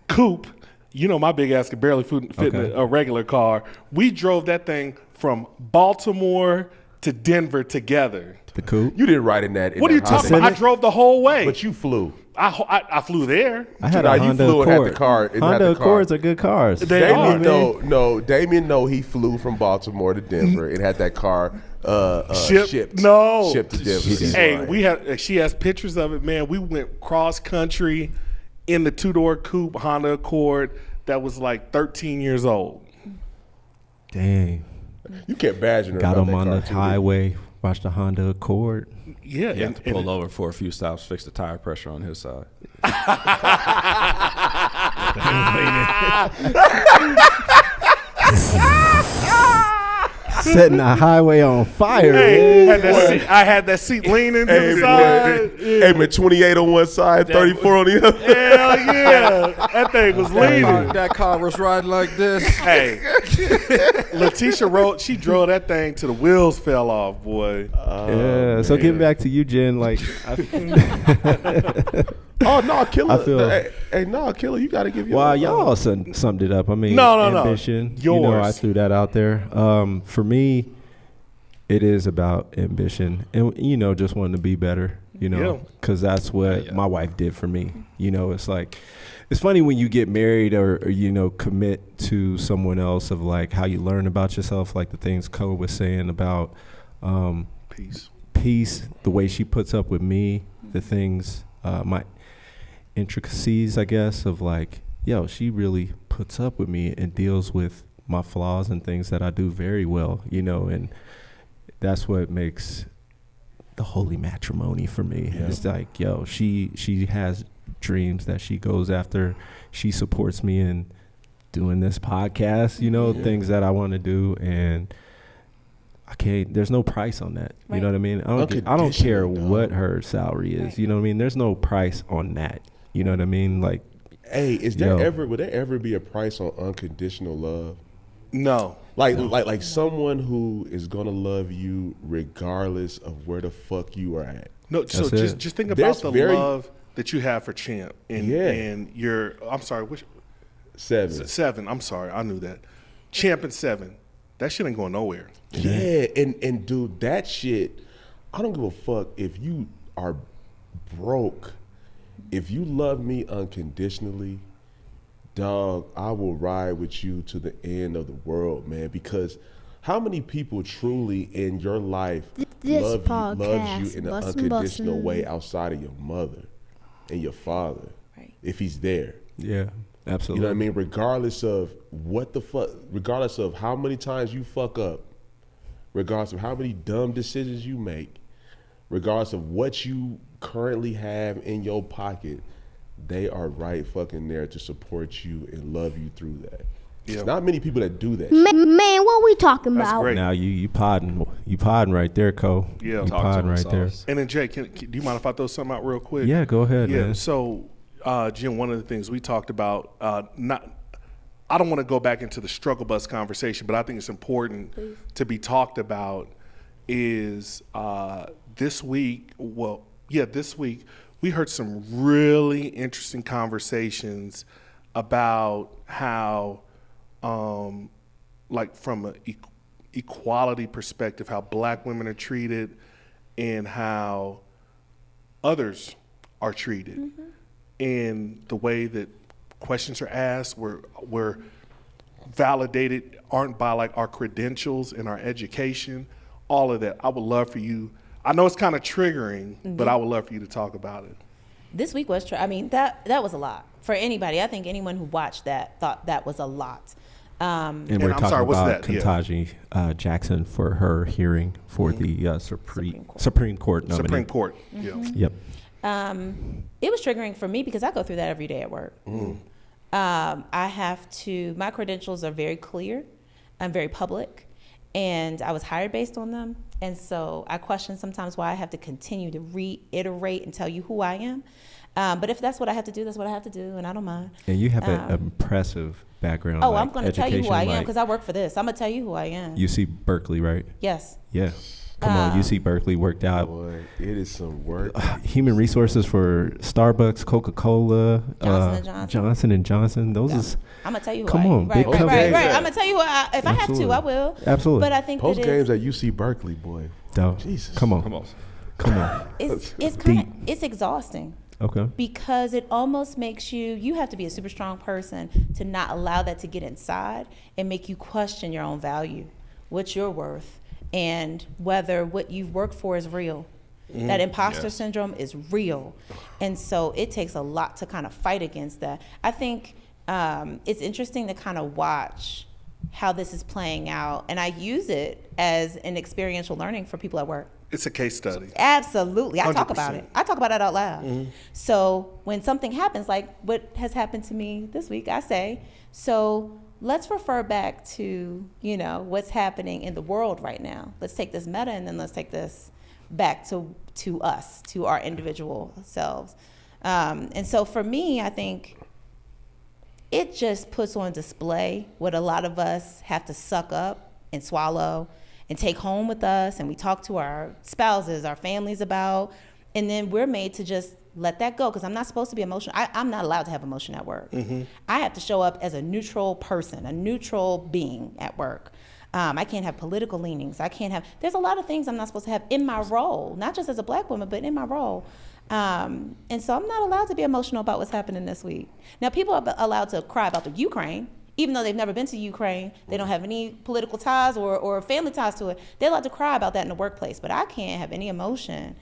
S4: coupe. You know, my big ass could barely fit
S2: Okay.
S4: in a regular car. We drove that thing from Baltimore to Denver together.
S2: The coupe.
S5: You didn't ride in that.
S4: What are you talking about? I drove the whole way.
S5: But you flew.
S4: I flew there.
S2: I had
S5: Nah,
S2: a
S5: you
S2: Honda
S5: flew and had the
S2: Accord.
S5: car- and had
S2: Honda
S5: the car.
S2: Accords are good cars.
S4: They are.
S5: Damien, no. Damien, he flew from Baltimore to Denver and had that car shipped.
S4: No.
S5: Shipped to Denver.
S4: Hey, she has pictures of it, man. We went cross country in the two-door coupe Honda Accord that was like 13 years old.
S2: Dang.
S5: You kept badgering her
S2: Got
S5: about
S2: him
S5: that
S2: on
S5: car,
S2: the
S5: too,
S2: highway. Watched the Honda Accord.
S4: Yeah,
S3: You have to pull over for a few stops, fix the tire pressure on his side.
S2: Setting the highway on fire.
S4: Hey,
S2: man.
S4: I had that seat leaning to
S5: Hey,
S4: the
S5: man.
S4: side.
S5: Hey, man, 28 on one side, 34 on the other.
S4: Hell yeah. That thing was leaning.
S3: That car was riding like this.
S4: Hey, Letitia she drove that thing till the wheels fell off, boy.
S2: Yeah. So getting back to you, Jen, like,
S5: Oh, no, Killer.
S2: I feel-
S5: Hey, no, Killer, you got to give your
S2: well, y'all summed it up. I mean,
S4: No.
S2: ambition. You know, I
S4: Yours.
S2: threw that out there. For me, it is about ambition and, you know, just wanting to be better, you know,
S4: Yeah.
S2: because that's what my wife did for me. You know, it's like, it's funny when you get married or, you know, commit to someone else of like how you learn about yourself, like the things Cole was saying about peace, the way she puts up with me, the things, my intricacies, I guess, of like, yo, she really puts up with me and deals with my flaws and things that I do very well, you know, and that's what makes the holy matrimony for me.
S5: Yeah.
S2: It's like, yo, she has dreams that she goes after. She supports me in doing this podcast, you know, things that I want to do, and there's no price on that. You know what I mean? I don't care what her salary is. You know what I mean? There's no price on that. You know what I mean? Like,
S5: Hey, would there ever be a price on unconditional love?
S4: No.
S5: Like someone who is gonna love you regardless of where the fuck you are at.
S4: No, so
S2: That's it.
S4: just think about
S5: There's
S4: the
S5: very-
S4: love that you have for Champ and your. I'm sorry, which
S5: 7.
S4: 7? I'm sorry, I knew that. Champ and 7. That shit ain't going nowhere.
S5: Yeah, and dude, that shit, I don't give a fuck if you are broke. If you love me unconditionally, dog, I will ride with you to the end of the world, man. Because how many people truly in your lives
S1: This
S5: loves you
S1: podcast,
S5: in an
S1: bussin',
S5: unconditional
S1: bussin'.
S5: way outside of your mother and your father,
S6: Right.
S5: if he's there?
S2: Yeah, absolutely.
S5: You know what I mean? Regardless of what the fuck, regardless of how many times you fuck up, regardless of how many dumb decisions you make, regardless of what you currently have in your pocket, they are right fucking there to support you and love you through that.
S4: Yeah.
S5: There's not many people that do that.
S1: Man, what we talking
S4: That's
S1: about?
S4: great.
S2: Now you podding right there, Cole.
S4: Yeah.
S2: you
S3: Talk to
S2: podding right there.
S3: themselves.
S4: And then Jay, do you mind if I throw something out real quick?
S2: Yeah, go ahead,
S4: Yeah.
S2: man.
S4: So, Jim, one of the things we talked about, I don't want to go back into the struggle bus conversation, but I think it's important to be talked about. Is this week? This week we heard some really interesting conversations about how, like from an equality perspective, how Black women are treated and how others are treated, and the way that questions are asked were validated aren't by like our credentials and our education, all of that. I would love for you. I know it's kind of triggering, but I would love for you to talk about it.
S6: This week was, I mean, that was a lot for anybody. I think anyone who watched that thought that was a lot.
S2: And
S4: And
S2: we're
S4: I'm
S2: talking
S4: sorry, what's
S2: about
S4: that? Yeah.
S2: Ketanji Jackson for her hearing for the Supreme Court nominee.
S4: Supreme Court. Yeah.
S2: Yep.
S6: It was triggering for me because I go through that every day at work. I have to, my credentials are very clear. I'm very public, and I was hired based on them. And so I question sometimes why I have to continue to reiterate and tell you who I am. But if that's what I have to do, that's what I have to do, and I don't mind.
S2: And you have an impressive background.
S6: Oh,
S2: like
S6: I'm going to tell you who I am
S2: education,
S6: because I work for this. I'm going to tell you who I am.
S2: UC Berkeley, right?
S6: Yes.
S2: Yeah. Come on, UC Berkeley worked out.
S5: Boy, it is some work.
S2: Human resources for Starbucks, Coca-Cola,
S6: Johnson & Johnson.
S2: Those
S6: Yeah.
S2: is.
S6: I'm going to tell you who
S2: Come
S6: I am.
S2: on,
S6: Right.
S2: big companies.
S6: I'm going to tell you if I have to, I will.
S2: Absolutely.
S6: But I think
S5: Post
S6: that
S5: games at UC Berkeley, boy.
S2: Dog.
S5: Jesus.
S2: Come on.
S3: Come on.
S6: it's
S2: Deep.
S6: it's exhausting.
S2: Okay.
S6: Because it almost makes you have to be a super strong person to not allow that to get inside and make you question your own value, what you're worth, and whether what you've worked for is real. That imposter syndrome is real. And so it takes a lot to kind of fight against that. I think it's interesting to kind of watch how this is playing out. And I use it as an experiential learning for people at work.
S4: It's a case study.
S6: Absolutely. I talk about
S4: 100%.
S6: it. I talk about it out loud. So when something happens, like what has happened to me this week, I say, so let's refer back to, what's happening in the world right now. Let's take this meta and then let's take this back to us, to our individual selves. And so for me, I think it just puts on display what a lot of us have to suck up and swallow and take home with us, and we talk to our spouses, our families about, and then we're made to just let that go, because I'm not supposed to be emotional. I'm not allowed to have emotion at work. I have to show up as a neutral person, a neutral being at work. I can't have political leanings. There's a lot of things I'm not supposed to have in my role, not just as a Black woman, but in my role. And so I'm not allowed to be emotional about what's happening this week. Now, people are allowed to cry about the Ukraine, even though they've never been to Ukraine, they don't have any political ties or family ties to it. They're allowed to cry about that in the workplace, but I can't have any emotion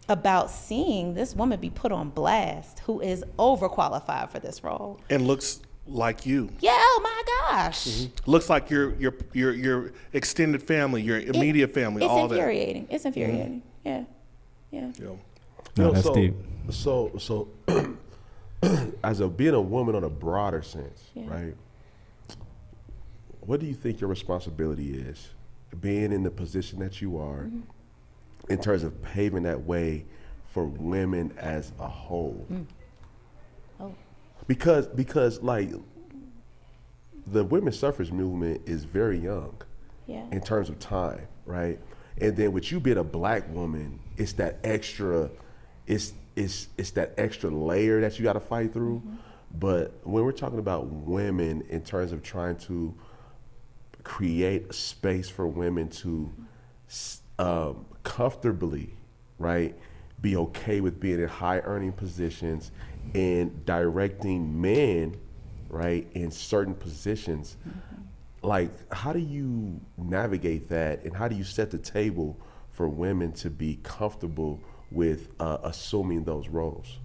S6: about seeing this woman be put on blast who is overqualified for this role.
S4: And looks like you.
S6: Yeah, oh my gosh.
S4: Looks like your extended family, your immediate family,
S6: It's
S4: all
S6: infuriating. It's infuriating. Yeah.
S4: that. Yeah.
S2: No, that's
S5: so,
S2: deep.
S5: So, as being a woman on a broader sense, right? What do you think your responsibility is, being in the position that you are, in terms of paving that way for women as a whole? Because like the women's suffrage movement is very young
S6: Yeah.
S5: in terms of time, right? And then with you being a black woman, it's that extra, it's that extra layer that you got to fight through.
S6: Mm-hmm.
S5: But when we're talking about women in terms of trying to create a space for women to comfortably, right, be okay with being in high earning positions and directing men, right, in certain positions, like how do you navigate that, and how do you set the table for women to be comfortable with assuming those roles?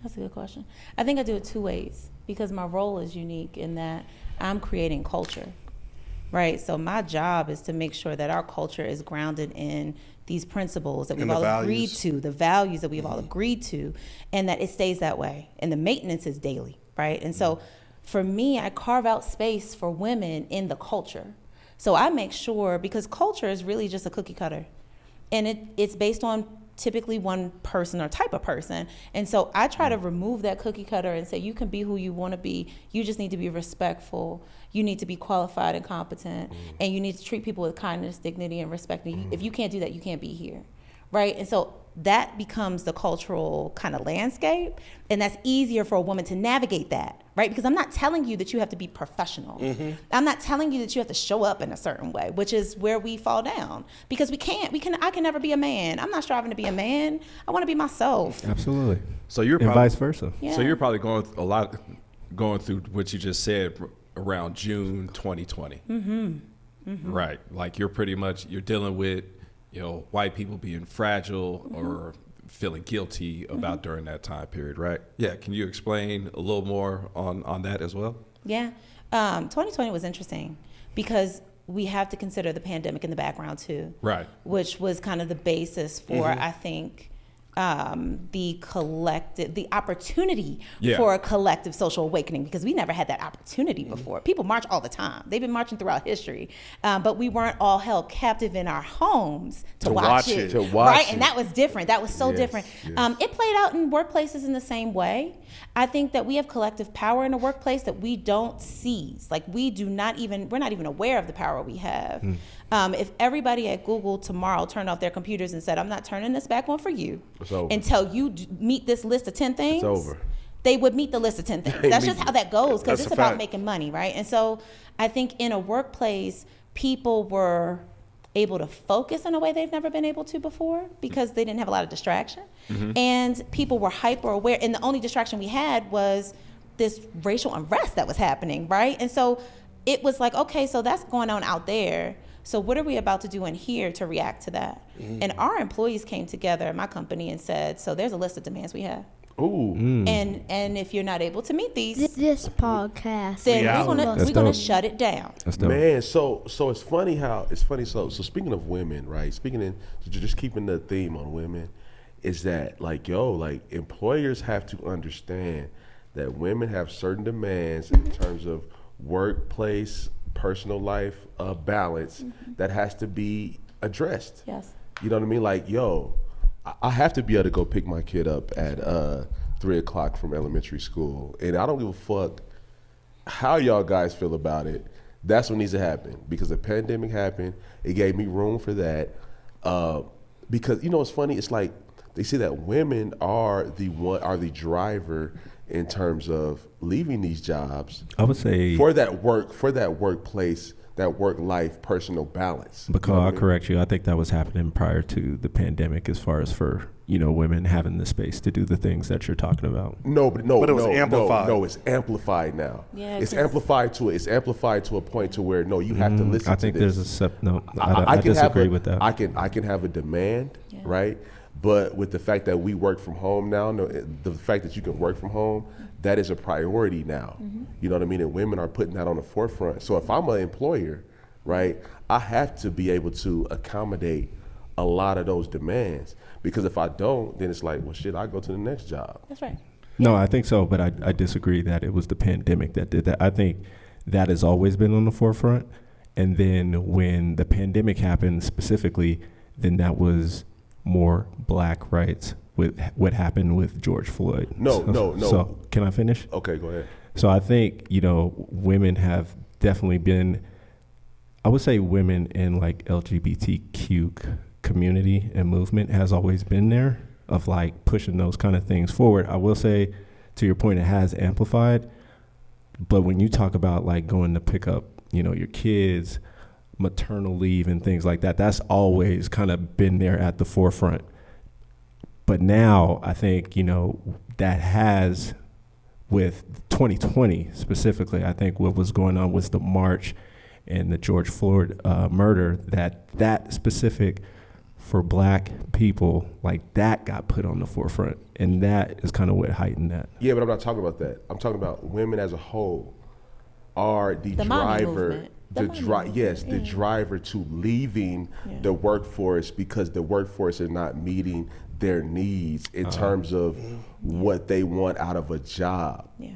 S6: That's a good question. I think I do it two ways because my role is unique in that I'm creating culture, right? So my job is to make sure that our culture is grounded in these principles that we've all agreed to, the values that we've all agreed to, and that it stays that way. And the maintenance is daily, right? And so for me, I carve out space for women in the culture. So I make sure, because culture is really just a cookie cutter, and it's based on typically one person or type of person. And so I try to remove that cookie cutter and say, you can be who you want to be. You just need to be respectful. You need to be qualified and competent. And you need to treat people with kindness, dignity, and respect. And if you can't do that, you can't be here, right? And so that becomes the cultural kind of landscape. And that's easier for a woman to navigate that, right? Because I'm not telling you that you have to be professional. I'm not telling you that you have to show up in a certain way, which is where we fall down. Because I can never be a man. I'm not striving to be a man. I want to be myself.
S2: Absolutely.
S3: So you're
S2: And
S3: probably,
S2: vice versa.
S6: Yeah.
S3: So you're probably going through what you just said around June 2020. Right. Like you're dealing with, white people being fragile or feeling guilty about during that time period, right? Yeah. Can you explain a little more on that as well?
S6: Yeah. 2020 was interesting because we have to consider the pandemic in the background too.
S3: Right.
S6: Which was kind of the basis for, I think, the opportunity for a collective social awakening, because we never had that opportunity before. People march all the time. They've been marching throughout history, but we weren't all held captive in our homes to watch it. Right? And that was different. That was so different.
S5: Yes.
S6: It played out in workplaces in the same way. I think that we have collective power in the workplace that we don't seize. Like we're not even aware of the power we have. If everybody at Google tomorrow turned off their computers and said, I'm not turning this back on for you until you meet this list of 10 things,
S5: It's over.
S6: They would meet the list of 10 things. That's just how that goes, because it's about making money, right? And so I think in a workplace, people were able to focus in a way they've never been able to before because they didn't have a lot of distraction. And people were hyper aware, and the only distraction we had was this racial unrest that was happening, right? And so it was like, okay, so that's going on out there. So what are we about to do in here to react to that? And our employees came together at my company and said, so there's a list of demands we have.
S5: Ooh.
S6: And if you're not able to meet these,
S1: This podcast.
S6: then we're
S2: That's
S6: gonna
S2: dope.
S6: shut it down.
S2: That's dope.
S5: Man, so it's funny. So speaking of women, right? Just keeping the theme on women, is that like employers have to understand that women have certain demands in terms of workplace, personal life balance that has to be addressed.
S6: Yes.
S5: You know what I mean? Like, I have to be able to go pick my kid up at 3:00 from elementary school, and I don't give a fuck how y'all guys feel about it. That's what needs to happen, because the pandemic happened. It gave me room for that. Because it's funny. It's like they say that women are the driver in terms of leaving these jobs.
S2: I would say
S5: for that workplace, that work-life personal balance.
S2: Because
S5: You know what
S2: I'll
S5: I mean?
S2: correct you. I think that was happening prior to the pandemic, as far as for women having the space to do the things that you're talking about.
S5: No, but it was
S4: amplified.
S5: No, it's amplified now.
S6: Yeah,
S5: it's
S6: 'cause-
S5: amplified to a point to where you have to listen.
S2: I think
S5: to
S2: there's
S5: this.
S2: I
S5: can
S2: disagree
S5: have
S2: with that.
S5: I can have a demand, right? But with the fact that we work from home now, the fact that you can work from home, that is a priority now. You know what I mean? And women are putting that on the forefront. So if I'm an employer, right, I have to be able to accommodate a lot of those demands, because if I don't, then it's like, well, shit, I go to the next job.
S6: That's right.
S2: No, I think so, but I disagree that it was the pandemic that did that. I think that has always been on the forefront. And then when the pandemic happened specifically, then that was more black rights with what happened with George Floyd.
S5: No.
S2: So can I finish?
S5: Okay, go ahead.
S2: So I think, women have definitely been, I would say women in like LGBTQ community and movement has always been there of like pushing those kind of things forward. I will say, to your point, it has amplified. But when you talk about like going to pick up, your kids, maternal leave and things like that, that's always kind of been there at the forefront. But now I think, that has, with 2020 specifically, I think what was going on was the march and the George Floyd murder, that specific for Black people, like that got put on the forefront. And that is kind of what heightened that.
S5: Yeah, but I'm not talking about that. I'm talking about women as a whole are the driver. The driver to leaving the workforce because the workforce are not meeting their needs in terms of what they want out of a job. Yeah.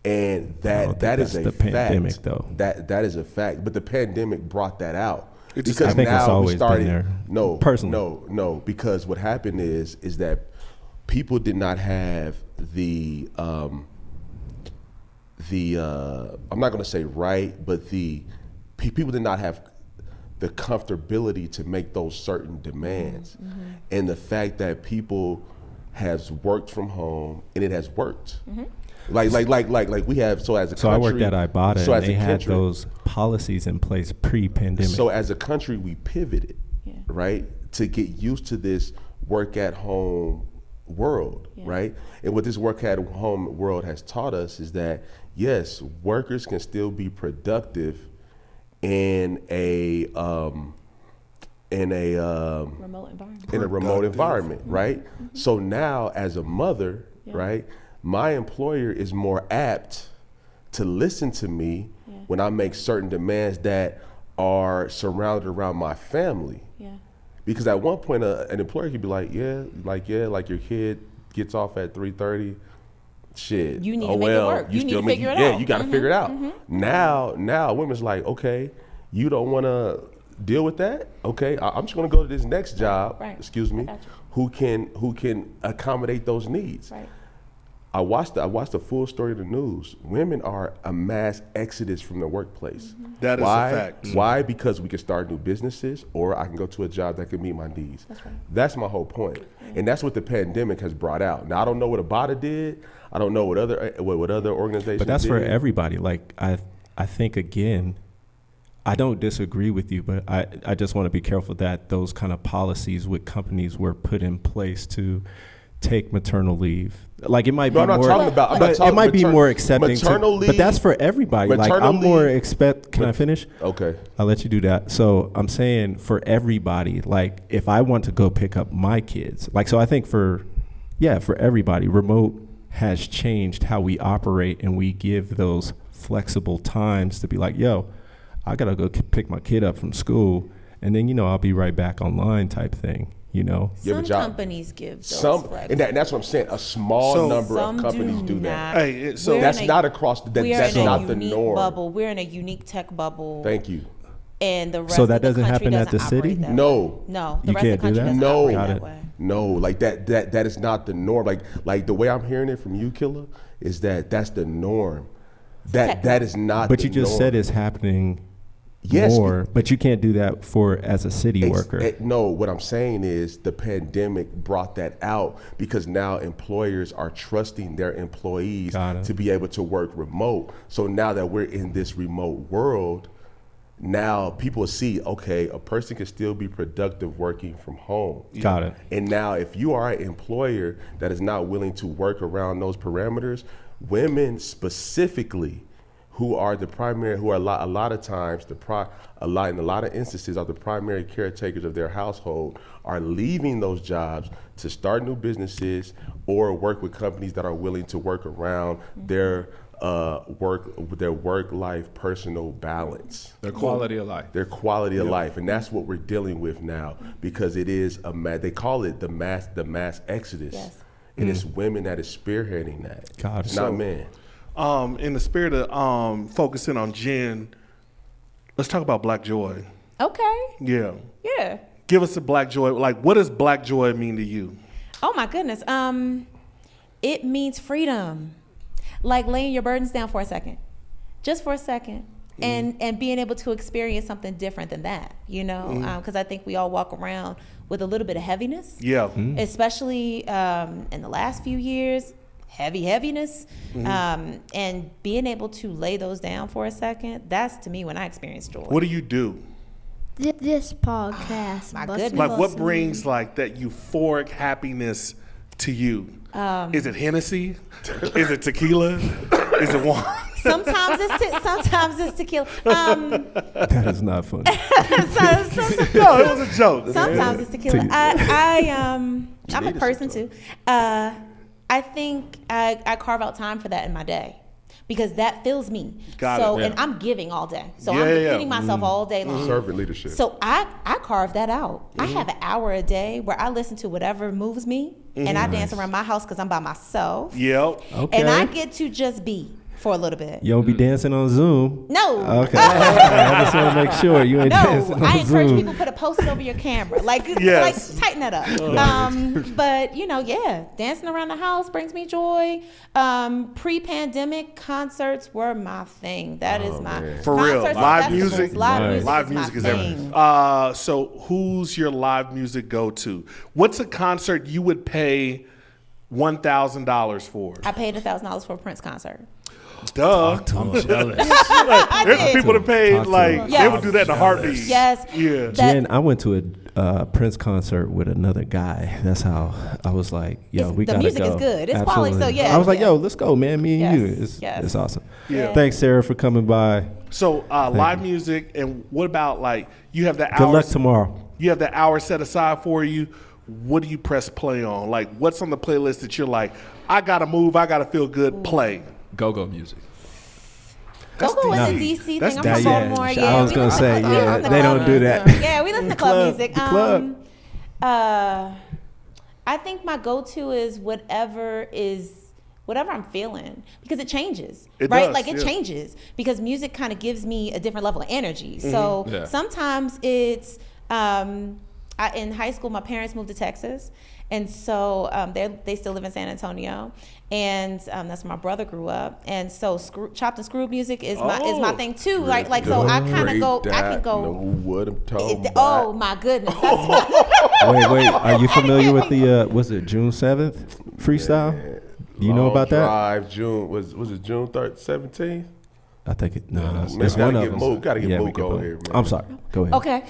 S5: And that is a
S2: the
S5: fact.
S2: Pandemic, though.
S5: That is a fact. But the pandemic brought that out.
S2: Because I think it's always been there.
S5: No,
S2: personally.
S5: No. Because what happened is that people did not have the I'm not going to say right, but the people did not have the comfortability to make those certain demands. Mm-hmm. And the fact that people has worked from home and it has worked. Mm-hmm. Like we have, so as a country.
S2: So I worked at Ibotta
S5: so
S2: and they had
S5: country,
S2: those policies in place pre-pandemic.
S5: So as a country, we pivoted, right, to get used to this work at home world, right? And what this work at home world has taught us is that, yes, workers can still be productive in a remote environment, right? Mm-hmm. So now as a mother, right, my employer is more apt to listen to me when I make certain demands that are surrounded around my family. Yeah. Because at one point an employer could be like your kid gets off at 3:30. Shit.
S6: You need to make it work. You need to figure it out.
S5: Yeah, you got to figure it out. Mm-hmm. Now women's like, okay, you don't want to deal with that? Okay, I'm just going to go to this next job. Right. Excuse me. Who can accommodate those needs? Right. I watched the full story of the news. Women are a mass exodus from the workplace. Mm-hmm.
S4: That is a fact.
S5: Why? Because we can start new businesses, or I can go to a job that can meet my needs. That's right. That's my whole point, and that's what the pandemic has brought out. Now I don't know what Ibotta did. I don't know what other organizations.
S2: But that's
S5: did.
S2: for everybody. Like I think again, I don't disagree with you, but I just want to be careful that those kind of policies with companies were put in place to take maternal leave. Like it might be more accepting.
S5: Maternal leave,
S2: but that's for everybody. Like I'm more Can I finish?
S5: Okay.
S2: I'll let you do that. So I'm saying for everybody, like if I want to go pick up my kids, like, so I think for everybody, remote has changed how we operate, and we give those flexible times to be like, yo, I got to go pick my kid up from school, and then, I'll be right back online type thing.
S6: Some companies give those
S5: and that's what I'm saying. A small number of companies do that.
S4: Hey,
S5: so that's not across the. That's not the norm.
S6: Bubble. We're in a unique tech bubble.
S5: Thank you.
S6: And the rest
S2: so
S6: of
S2: that
S6: the
S2: doesn't
S6: country
S2: happen at the city.
S5: No,
S6: the rest of the country doesn't operate that way.
S5: No, like that is not the norm. Like the way I'm hearing it from you, Killa, is that's the norm. That is not.
S2: But you just said it's happening. Yes, more, but you can't do that as a city worker.
S5: No, what I'm saying is the pandemic brought that out because now employers are trusting their employees to be able to work remote. So now that we're in this remote world, now people see, okay, a person can still be productive working from home.
S2: Got it.
S5: And now if you are an employer that is not willing to work around those parameters, women specifically who are a lot of times in a lot of instances are the primary caretakers of their household, are leaving those jobs to start new businesses or work with companies that are willing to work around their work-life personal balance.
S3: Their quality of life.
S5: Their quality of life, and that's what we're dealing with now because it is they call it the mass exodus, and it's women that is spearheading that, not men.
S4: In the spirit of focusing on Jenn, let's talk about Black joy.
S6: Okay.
S4: Yeah.
S6: Yeah.
S4: Give us a Black joy. Like, what does Black joy mean to you?
S6: Oh my goodness. It means freedom. Like laying your burdens down for a second. Just for a second. And being able to experience something different than that, you know? Because I think we all walk around with a little bit of heaviness.
S4: Yeah.
S6: Especially in the last few years. Heaviness. And being able to lay those down for a second, that's to me when I experience joy.
S4: What do you do?
S1: This podcast.
S6: My
S1: must
S6: goodness.
S1: be
S4: Like, what
S1: listening.
S4: brings like that euphoric happiness to you? Is it Hennessy? Is it tequila? Is it wine?
S6: Sometimes it's tequila.
S2: That is not funny.
S4: No, it was a joke.
S6: Sometimes it's tequila. I'm a person too. I think I carve out time for that in my day because that fills me.
S4: Got
S6: so,
S4: it.
S6: and I'm giving all day. So
S4: Yeah,
S6: I'm
S4: yeah.
S6: feeding myself all day long.
S5: Servant leadership.
S6: So I carve that out. I have an hour a day where I listen to whatever moves me and I dance around my house because I'm by myself.
S4: Yep.
S2: Okay.
S6: And I get to just be for a little bit.
S2: You don't be dancing on Zoom?
S6: No.
S2: Okay. I just want to make sure you ain't dancing on
S6: No, I encourage
S2: Zoom.
S6: people to put a post-it over your camera. Like
S4: Yes.
S6: tighten that up. But, dancing around the house brings me joy. Pre-pandemic, concerts were my thing. That is my...
S5: man.
S4: For real.
S6: concerts and
S4: Live
S6: festivals.
S4: music.
S6: Live music
S4: is
S6: my
S4: everything.
S6: thing.
S4: So who's your live music go-to? What's a concert you would pay $1,000 for?
S6: I paid $1,000 for a Prince concert.
S4: Duh.
S3: I'm jealous.
S6: I
S4: There's
S6: did.
S4: people that paid,
S2: Talk to
S4: like,
S2: him.
S4: they would do that in a heartbeat.
S6: Yes.
S4: Yeah.
S6: That-
S2: Jen, I went to a Prince concert with another guy. That's how I was like, yo, we
S6: the
S2: gotta
S6: music
S2: go.
S6: is good. It's quality, so
S2: Absolutely.
S6: yeah,
S2: I was like,
S6: yeah.
S2: yo, let's go, man. Me and
S6: Yes,
S2: you.
S6: yes.
S2: It's awesome.
S4: Yeah.
S2: Thanks, Sarah, for coming by.
S4: So live music, and what about like you have the
S2: Good
S4: hour?
S2: luck tomorrow.
S4: You have the hour set aside for you. What do you press play on? Like, what's on the playlist that you're like, I gotta move, I gotta feel good. Play.
S3: Go-go music.
S6: Go-go was a
S2: deep.
S6: DC
S4: That's
S6: thing. I'm
S4: deep.
S6: from
S2: Yeah,
S6: Baltimore.
S2: I
S6: Yeah,
S2: was
S6: we
S2: gonna
S6: listen
S2: say,
S6: to-
S2: yeah,
S6: we listen to
S2: they
S6: club
S2: don't do
S6: music.
S2: that.
S6: Yeah, we listen to club
S2: Club,
S6: music.
S2: the club.
S6: I think my go-to is whatever I'm feeling because it changes,
S4: It
S6: right?
S4: does,
S6: Like it
S4: yeah.
S6: changes because music kind of gives me a different level of energy. So
S3: Yeah.
S6: sometimes it's in high school, my parents moved to Texas, and so they still live in San Antonio, and that's where my brother grew up. And so chopped and screwed music is my thing too. Like so I kind of go. I can go.
S5: Know what I'm talking
S6: Oh
S5: about.
S6: my goodness! That's
S2: Wait. Are you familiar with the, was it June 7th freestyle? Do you know
S5: Long
S2: about that?
S5: Drive, June was it June 17th?
S2: I think it, no,
S5: Man,
S2: it's
S5: we
S2: one
S5: gotta
S2: of
S5: get
S2: them.
S5: Mo, gotta get
S2: Yeah,
S5: Mo
S2: we get
S5: go
S2: Mo.
S5: here, man.
S2: I'm sorry. Go ahead.
S6: okay.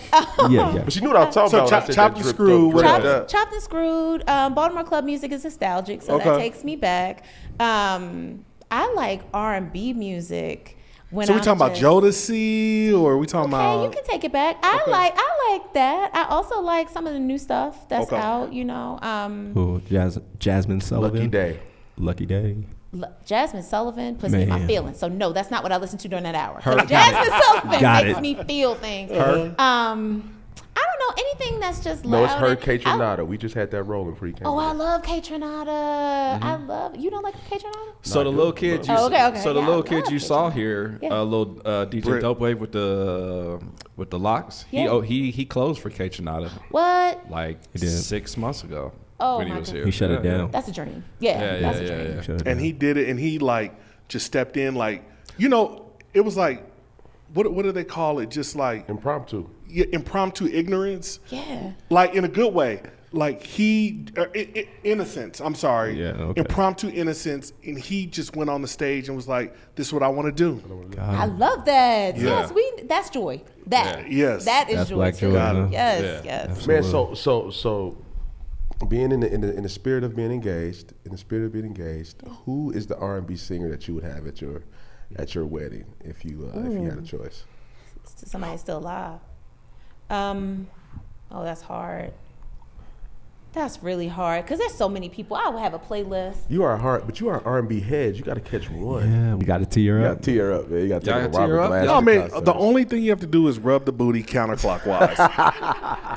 S2: Yeah.
S5: But you knew what I was talking
S4: So
S5: about.
S4: chop-
S5: I said
S4: chopped
S5: that
S4: and
S5: dripped
S4: screwed,
S5: up,
S4: what
S5: dripped
S4: else?
S5: up.
S6: Chopped and screwed. Baltimore club music is nostalgic, so that
S4: Okay.
S6: takes me back. I like R&B music. When
S4: So we
S6: I'm
S4: talking about
S6: just-
S4: Jodeci, or we talking
S6: Okay,
S4: about?
S6: you can take it back. I like that. I also like some of the new stuff that's
S4: Okay.
S6: out. You know,
S2: Who? Jasmine Sullivan.
S5: Lucky Day.
S2: Lucky Day.
S6: Jasmine Sullivan puts me in my
S2: Man.
S6: feelings. So no, that's not what I listen to during that hour.
S3: Her.
S6: Jasmine Sullivan
S2: Got
S6: makes
S2: it.
S6: me feel things.
S3: Her.
S6: I don't know anything that's just loud.
S5: No, it's her
S6: and-
S5: K
S6: I-
S5: Tronada. We just had that rolling free.
S6: Oh, I love K Tronada. I love. You don't like K Tronada?
S3: So the little kid you
S6: Oh, okay.
S3: so the
S6: Yeah,
S3: little
S6: I
S3: kid
S6: love
S3: you
S6: K
S3: saw
S6: Tronada.
S3: here,
S6: Yeah.
S3: little DJ
S4: Brit.
S3: Dopewave with the locks.
S6: Yeah.
S3: He closed for K Tronada
S6: What?
S3: like
S2: He did.
S3: 6 months ago
S6: Oh,
S3: when he
S6: my
S3: was
S6: goodness.
S3: here.
S2: He shut it
S3: Yeah,
S2: down.
S6: That's a journey. Yeah,
S3: Yeah,
S6: that's a
S3: yeah,
S6: journey.
S3: yeah.
S2: Shut it
S4: And
S2: down.
S4: he did it, and he like just stepped in, like it was like, what do they call it? Just like
S5: Impromptu.
S4: impromptu ignorance,
S6: Yeah.
S4: like in a good way. Like innocence. I'm sorry.
S2: Yeah, okay.
S4: Impromptu innocence, and he just went on the stage and was like, "This is what I want to do."
S6: I love that.
S4: Yeah.
S6: Yes, that's joy. That.
S4: Yeah. Yes.
S6: That is
S2: That's
S6: joy.
S2: black
S6: too.
S2: joy, huh?
S6: Yes,
S3: Yeah.
S6: yes.
S5: Man, so being in the spirit of being engaged, who is the R&B singer that you would have at your wedding if you had a choice?
S6: Somebody's still alive. Oh, that's hard. That's really hard because there's so many people. I would have a playlist.
S5: You are an R&B head. You got to catch one.
S2: Yeah, we got to tee her
S5: You
S2: up.
S5: got to tear up, man. You got to
S3: Y'all
S5: take a
S3: gotta tear
S5: Robert
S3: up?
S5: Glasper
S4: No, man.
S5: concert.
S4: The only thing you have to do is rub the booty counterclockwise.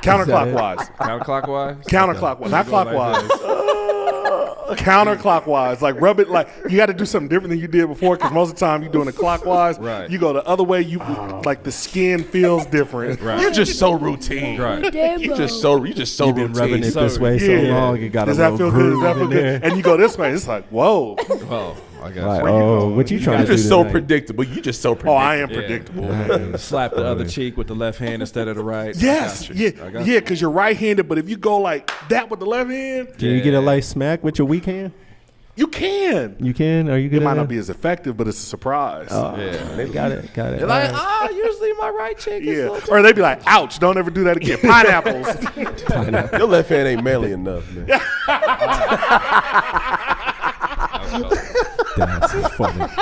S4: Counterclockwise.
S3: Counterclockwise.
S4: Counterclockwise. Not
S3: Go like
S4: clockwise. Counterclockwise, like rub it, like you got to do something different than you did before, because most of the time you're doing it clockwise.
S3: Right.
S4: You go the other way, you like the skin feels different.
S3: Right.
S5: You're just so routine.
S3: Right.
S5: You just so
S2: You've been rubbing
S5: routine.
S2: it this way so
S4: Yeah.
S2: long, you got
S4: Does
S2: a
S4: that
S2: little
S4: feel good? Does
S2: groove
S4: that feel
S2: in
S4: good?
S2: there.
S4: And you go this way, it's like, whoa.
S3: Oh, I got
S2: Like,
S3: you.
S2: oh, what you trying
S5: You're
S2: to do
S5: just so
S2: tonight?
S5: predictable. You just so
S4: Oh,
S5: predictable.
S4: I am predictable. man.
S3: Slap the other cheek with the left hand instead of the right.
S4: Yes,
S3: I got you.
S4: yeah,
S3: I got
S4: yeah,
S3: you.
S4: because you're right-handed, but if you go like that with the left hand,
S2: Can you get a light smack with your weak hand?
S4: you can.
S2: You can? Are you good
S4: It might
S2: at
S4: not
S2: that?
S4: be as effective, but it's a surprise.
S3: Yeah.
S2: Got it.
S3: They're like, usually my right cheek is a
S4: Yeah,
S3: little
S4: or they'd be like, "Ouch! Don't ever do that again." Pineapples.
S5: Your left hand ain't manly enough, man.
S2: That's funny.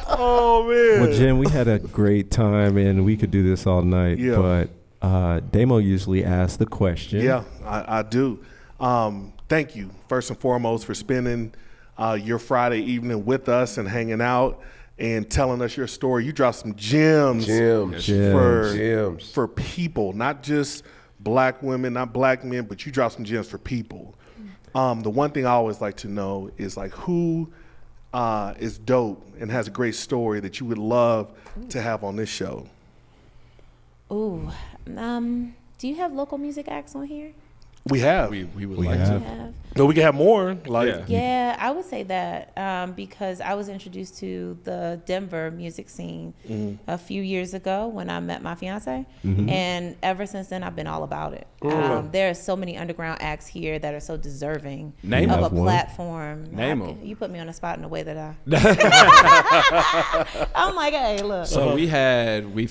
S4: Oh man.
S2: Well, Jen, we had a great time, and we could do this all night.
S4: Yeah.
S2: But Damo usually asks the question.
S4: Yeah, I do. Thank you, first and foremost, for spending your Friday evening with us and hanging out and telling us your story. You dropped some gems
S5: Gems.
S4: for people, not just black women, not black men, but you dropped some gems for people. The one thing I always like to know is like who is dope and has a great story that you would love to have on this show.
S6: Ooh, do you have local music acts on here?
S4: We have.
S3: We would
S2: We
S3: like
S2: have.
S3: to.
S6: Have.
S4: No, we can have more. Like,
S3: Yeah.
S6: Yeah, I would say that because I was introduced to the Denver music scene a few years ago when I met my fiance, and ever since then I've been all about it. There are so many underground acts here that are so deserving
S3: Name
S6: of a
S2: of one.
S6: platform.
S3: Name
S6: I-
S3: 'em.
S6: You put me on the spot in a way that I'm like, hey, look.
S3: So we've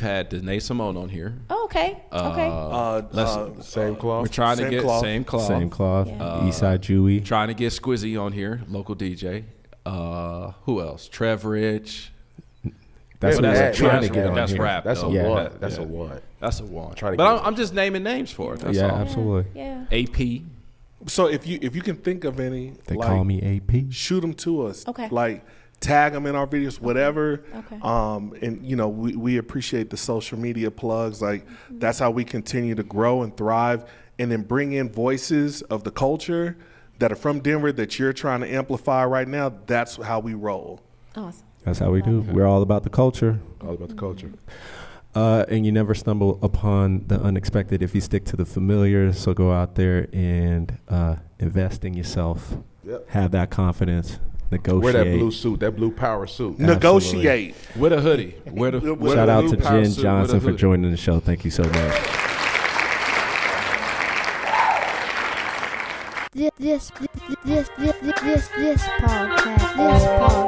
S3: had Danae Simone on here.
S6: Oh, okay, okay.
S5: Same cloth.
S3: We're trying to
S4: Same
S3: get
S4: cloth.
S3: same cloth.
S2: Same cloth.
S6: Yeah.
S2: Eastside Jewy.
S3: Trying to get Squizzy on here, local DJ. Who else? Trev Rich.
S2: That's
S3: But
S2: what
S3: that's
S2: we're trying to
S3: rap.
S2: get on
S3: That's
S2: here.
S3: rap.
S5: That's
S3: though.
S5: a
S2: Yeah.
S5: one. That's
S3: Yeah.
S5: a one.
S3: That's a one.
S5: Trying to
S3: But
S5: get
S3: I'm just naming names for it. That's
S2: Yeah,
S3: all.
S2: absolutely.
S6: Yeah.
S3: AP.
S4: so if you can think of any,
S2: They
S4: like,
S2: call me AP.
S4: shoot them to us.
S6: Okay.
S4: Like tag them in our videos, whatever.
S6: Okay.
S4: And you know, we appreciate the social media plugs. Like that's how we continue to grow and thrive, and then bring in voices of the culture that are from Denver that you're trying to amplify right now. That's how we roll.
S6: Awesome.
S2: That's how we do. We're all about the culture.
S5: All about the culture.
S2: And you never stumble upon the unexpected if you stick to the familiar. So go out there and invest in yourself.
S5: Yep.
S2: Have that confidence. Negotiate.
S5: Wear that blue suit, that blue power suit.
S4: Negotiate.
S3: With a hoodie. With a, with
S2: Shout
S3: a
S2: out
S3: blue
S2: to
S3: power
S2: Jenn
S3: suit
S2: Johnson
S3: with a
S2: for
S3: hoodie.
S2: joining the show. Thank you so much.
S1: This podcast. This podcast.